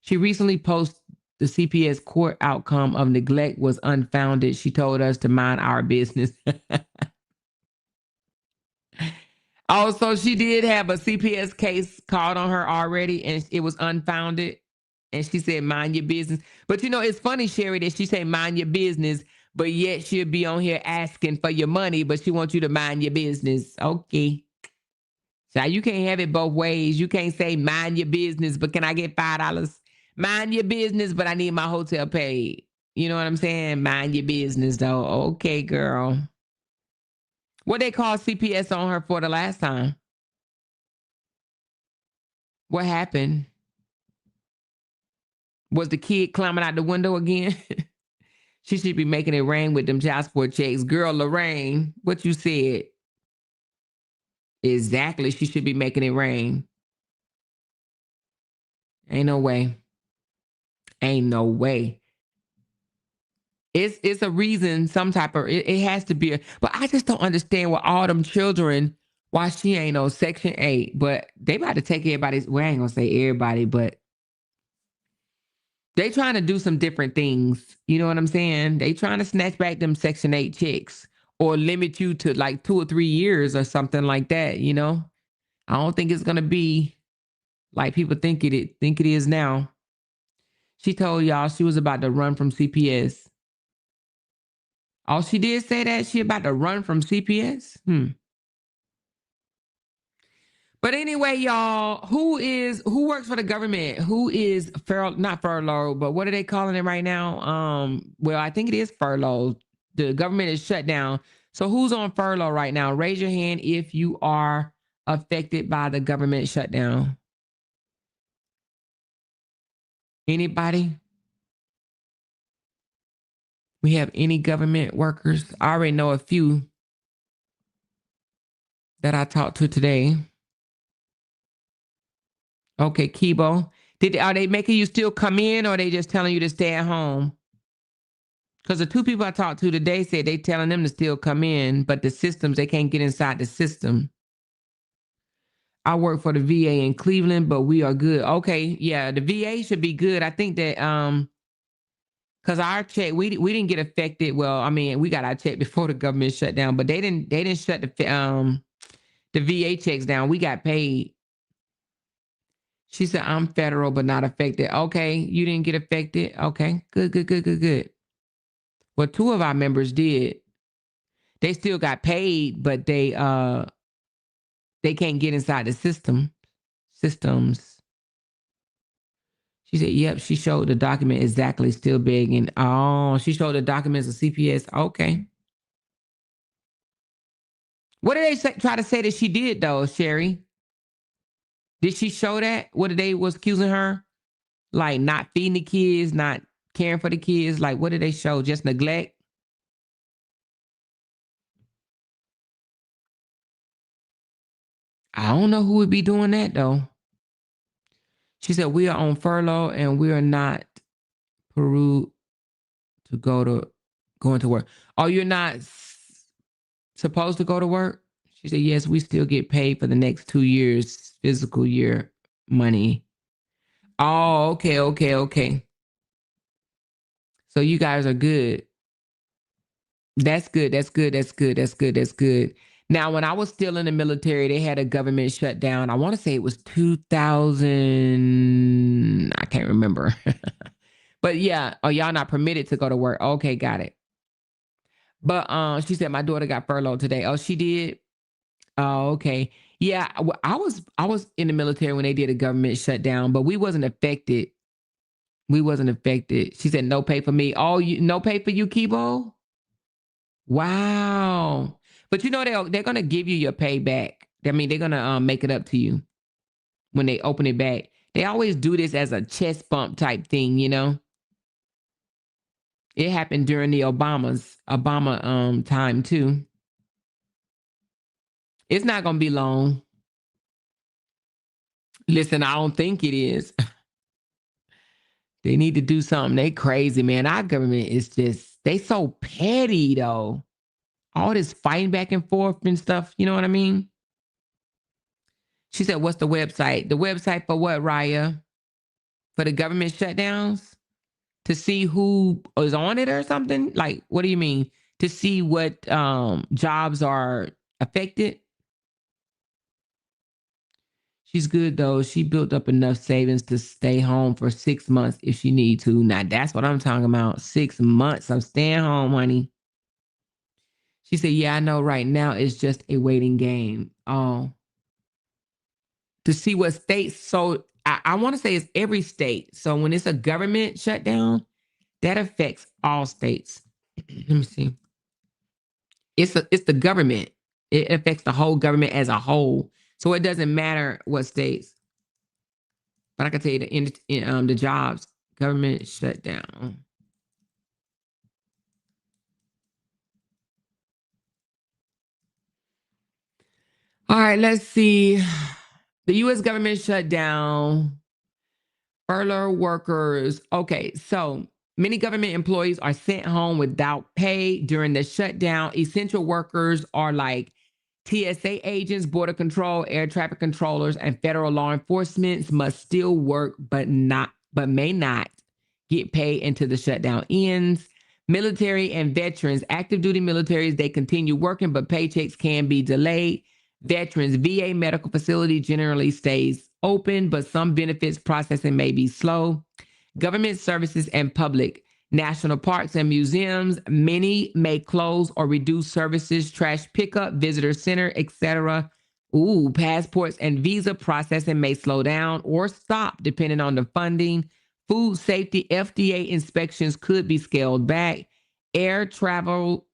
Speaker 2: She recently posted the CPS court outcome of neglect was unfounded. She told us to mind our business. Oh, so she did have a CPS case called on her already and it was unfounded. And she said, mind your business. But you know, it's funny, Sherry, that she said, mind your business, but yet she'll be on here asking for your money, but she wants you to mind your business. Okay. So you can't have it both ways. You can't say, mind your business, but can I get $5? Mind your business, but I need my hotel paid. You know what I'm saying? Mind your business, though. Okay, girl. What they call CPS on her for the last time? What happened? Was the kid climbing out the window again? She should be making it rain with them child support checks. Girl, Lorraine, what you said? Exactly. She should be making it rain. Ain't no way. Ain't no way. It's a reason, some type of, it has to be. But I just don't understand with all them children, why she ain't on Section 8. But they about to take everybody's, well, I ain't gonna say everybody, but they trying to do some different things. You know what I'm saying? They trying to snatch back them Section 8 chicks or limit you to like 2 or 3 years or something like that, you know? I don't think it's going to be like people think it is now. She told y'all she was about to run from CPS. Oh, she did say that? She about to run from CPS? But anyway, y'all, who works for the government? Who is not furloughed, but what are they calling it right now? Well, I think it is furlough. The government is shut down. So who's on furlough right now? Raise your hand if you are affected by the government shutdown. Anybody? We have any government workers? I already know a few that I talked to today. Okay, Kibo. Are they making you still come in or are they just telling you to stay at home? Because the 2 people I talked to today said they telling them to still come in, but the systems, they can't get inside the system. I work for the VA in Cleveland, but we are good. Okay, yeah, the VA should be good. I think that because our check, we didn't get affected. Well, I mean, we got our check before the government shut down, but they didn't shut the VA checks down. We got paid. She said, I'm federal, but not affected. Okay, you didn't get affected. Okay, good. Well, 2 of our members did. They still got paid, but they can't get inside the system. systems. She said, yep, she showed the document exactly, still begging. Oh, she showed the documents of CPS. Okay. What did they try to say that she did, though, Sherry? Did she show that? What did they was accusing her? Like not feeding the kids, not caring for the kids? Like, what did they show? Just neglect? I don't know who would be doing that, though. She said, we are on furlough and we are not Peru to go into work. Oh, you're not supposed to go to work? She said, yes, we still get paid for the next 2 years, physical year money. Oh, okay. So you guys are good. That's good. Now, when I was still in the military, they had a government shutdown. I want to say it was 2000. I can't remember. But yeah, oh, y'all not permitted to go to work. Okay, got it. But she said my daughter got furloughed today. Oh, she did? Oh, okay. Yeah, I was in the military when they did a government shutdown, but we wasn't affected. She said no pay for me. Oh, no pay for you, Kibo? Wow. But you know they're gonna give you your pay back. I mean, they're gonna make it up to you when they open it back. They always do this as a chest bump type thing, you know. It happened during the Obama time too. It's not gonna be long. Listen, I don't think it is. They need to do something. They crazy, man. Our government is just, they so petty though. All this fighting back and forth and stuff, you know what I mean? She said, what's the website? The website for what, Raya? For the government shutdowns? To see who is on it or something? Like, what do you mean? To see what jobs are affected? She's good though. She built up enough savings to stay home for 6 months if she need to. Now that's what I'm talking about. 6 months. I'm staying home, honey. She said, yeah, I know right now it's just a waiting game. Oh. To see what states. So I want to say it's every state. So when it's a government shutdown, that affects all states. Let me see. It's the government. It affects the whole government as a whole. So it doesn't matter what states. But I can tell you the jobs, government shutdown. All right, let's see. The U.S. government shut down. Furlough workers. Okay, so many government employees are sent home without pay during the shutdown. Essential workers are like TSA agents, border control, air traffic controllers, and federal law enforcement must still work, but may not get paid until the shutdown ends. Military and veterans, active duty militaries, they continue working, but paychecks can be delayed. Veterans, VA medical facility generally stays open, but some benefits processing may be slow. Government services and public, national parks and museums, many may close or reduce services, trash pickup, visitor center, etc. Passports and visa processing may slow down or stop depending on the funding. Food safety, FDA inspections could be scaled back. Air travel,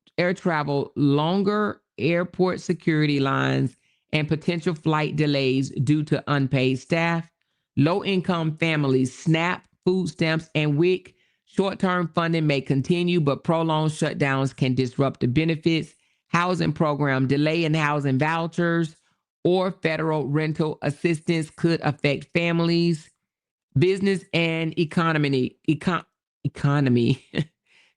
Speaker 2: longer airport security lines, and potential flight delays due to unpaid staff. Low-income families, SNAP, food stamps, and WIC, short-term funding may continue, but prolonged shutdowns can disrupt the benefits. Housing program, delay in housing vouchers or federal rental assistance could affect families. Business and economy.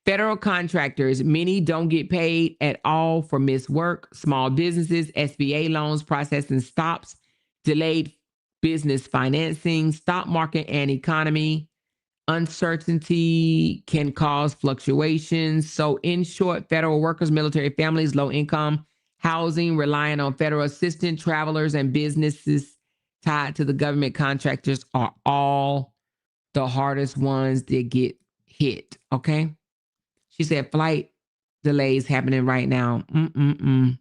Speaker 2: Federal contractors, many don't get paid at all for missed work. Small businesses, SBA loans processing stops, delayed business financing, stock market and economy. Uncertainty can cause fluctuations. So in short, federal workers, military families, low income, housing, relying on federal assistance, travelers, and businesses tied to the government contractors are all the hardest ones that get hit, okay? She said flight delays happening right now. I'm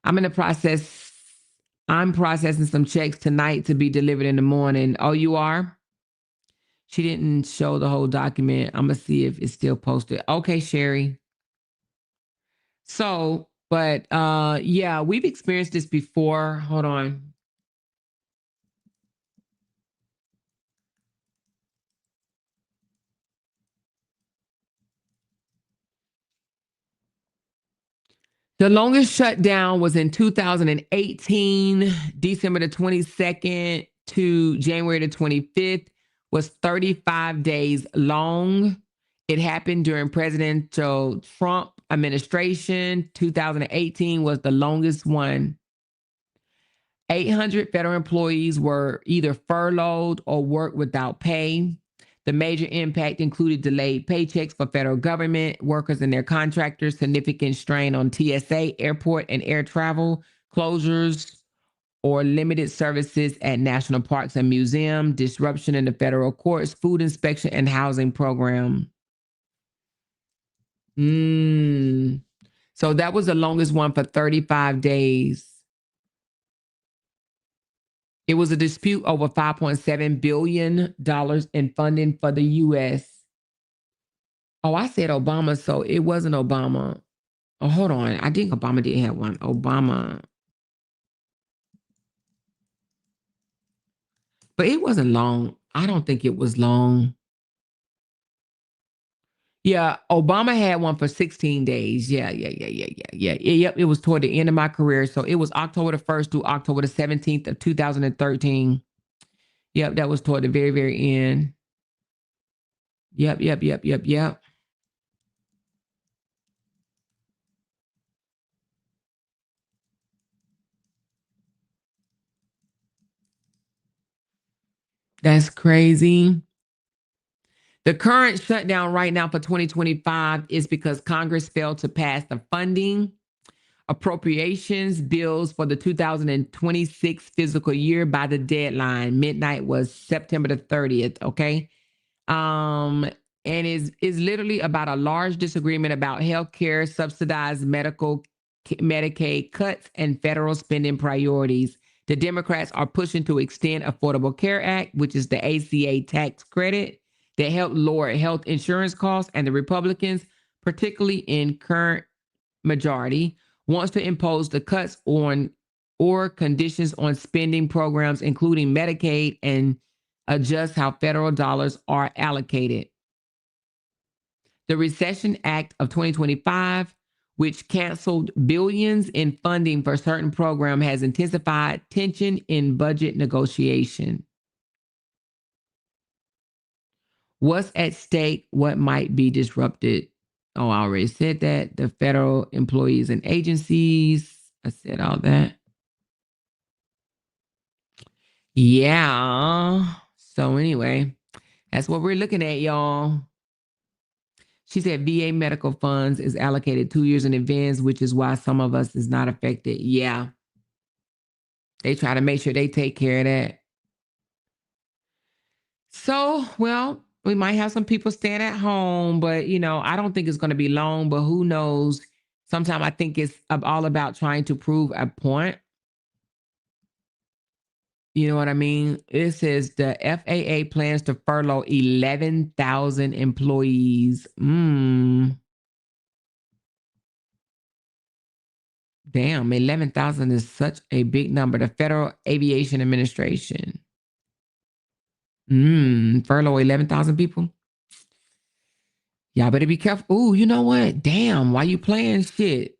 Speaker 2: in the process I'm processing some checks tonight to be delivered in the morning. Oh, you are? She didn't show the whole document. I'm going to see if it's still posted. Okay, Sherry. So, but yeah, we've experienced this before. Hold on. The longest shutdown was in 2018, December the 22nd to January the 25th was 35 days long. It happened during presidential Trump administration. 2018 was the longest one. 800 federal employees were either furloughed or worked without pay. The major impact included delayed paychecks for federal government workers and their contractors, significant strain on TSA, airport, and air travel, closures or limited services at national parks and museums, disruption in the federal courts, food inspection, and housing program. So that was the longest one for 35 days. It was a dispute over $5.7 billion in funding for the U.S. Oh, I said Obama, so it wasn't Obama. Oh, hold on. I think Obama didn't have one. Obama. But it wasn't long. I don't think it was long. Yeah, Obama had one for 16 days. Yeah. Yep, it was toward the end of my career. So it was October the 1st through October the 17th of 2013. Yep, that was toward the very, very end. Yep. That's crazy. The current shutdown right now for 2025 is because Congress failed to pass the funding appropriations bills for the 2026 fiscal year by the deadline. Midnight was September the 30th, okay? And is literally about a large disagreement about healthcare, subsidized Medicaid cuts, and federal spending priorities. The Democrats are pushing to extend Affordable Care Act, which is the ACA tax credit that helped lower health insurance costs, and the Republicans, particularly in current majority, wants to impose the cuts on or conditions on spending programs, including Medicaid, and adjust how federal dollars are allocated. The Recession Act of 2025, which canceled billions in funding for certain programs, has intensified tension in budget negotiation. What's at stake? What might be disrupted? Oh, I already said that. The federal employees and agencies. I said all that. Yeah. So anyway, that's what we're looking at, y'all. She said VA medical funds is allocated 2 years in advance, which is why some of us is not affected. Yeah. They try to make sure they take care of that. So, well, we might have some people staying at home, but I don't think it's going to be long, but who knows? Sometimes I think it's all about trying to prove a point. You know what I mean? It says the FAA plans to furlough 11,000 employees. Damn, 11,000 is such a big number. The Federal Aviation Administration. Furlough 11,000 people. Y'all better be careful. Ooh, you know what? Damn, why you playing shit?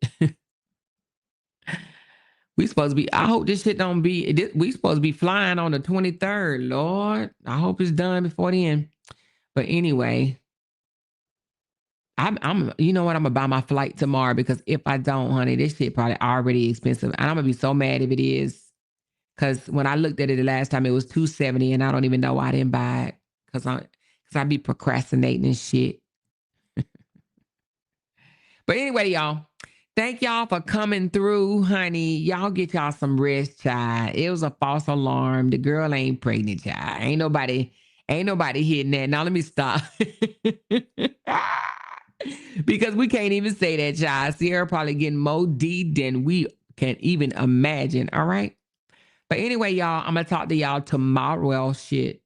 Speaker 2: We supposed to be, I hope this shit don't be, we supposed to be flying on the 23rd, Lord. I hope it's done before then. But anyway, I'm you know what? I'm gonna buy my flight tomorrow, because if I don't, honey, this shit probably already expensive. And I'm gonna be so mad if it is. Because when I looked at it the last time, it was $270, and I don't even know why I didn't buy it. Because I be procrastinating and shit. But anyway, y'all, thank y'all for coming through, honey. Y'all get y'all some rest, child. It was a false alarm. The girl ain't pregnant, child. Ain't nobody hitting that. Now let me stop. Because we can't even say that, child. Sierra probably getting more D than we can even imagine. All right. But anyway, y'all, I'm going to talk to y'all tomorrow. Well, shit.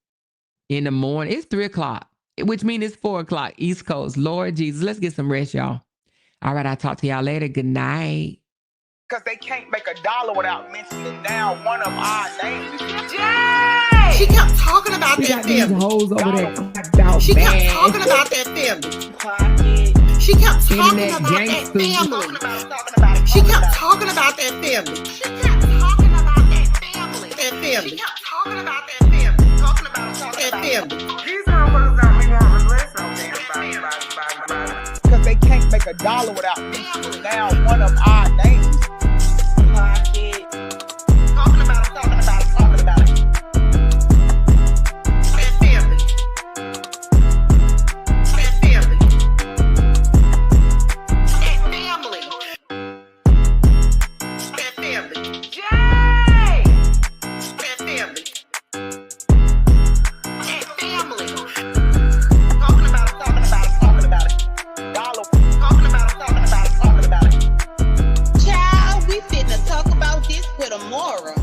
Speaker 2: In the morning. It's 3 o'clock, which means it's 4 o'clock East Coast. Lord Jesus, let's get some rest, y'all. All right, I'll talk to y'all later. Good night.
Speaker 5: Because they can't make $1 without mentioning down one of our names.
Speaker 1: Jay! She kept talking about
Speaker 2: We
Speaker 1: that
Speaker 2: got these
Speaker 1: family.
Speaker 2: hoes over there.
Speaker 1: She kept talking about that family. She kept talking
Speaker 2: Internet
Speaker 1: about that
Speaker 2: gangsters.
Speaker 1: family. She kept talking about that family. She kept talking about that family. That family. She kept talking about that family. Talking about that family.
Speaker 5: These motherfuckers don't be wanting to listen. Because they can't make $1 without mentioning down one of our names.
Speaker 1: Talking about it. That family. That family. That family. Jay! That family. That family. Talking about it.
Speaker 5: Talking about it.
Speaker 1: Talking about it.
Speaker 6: Child, we finna talk about this with a moral.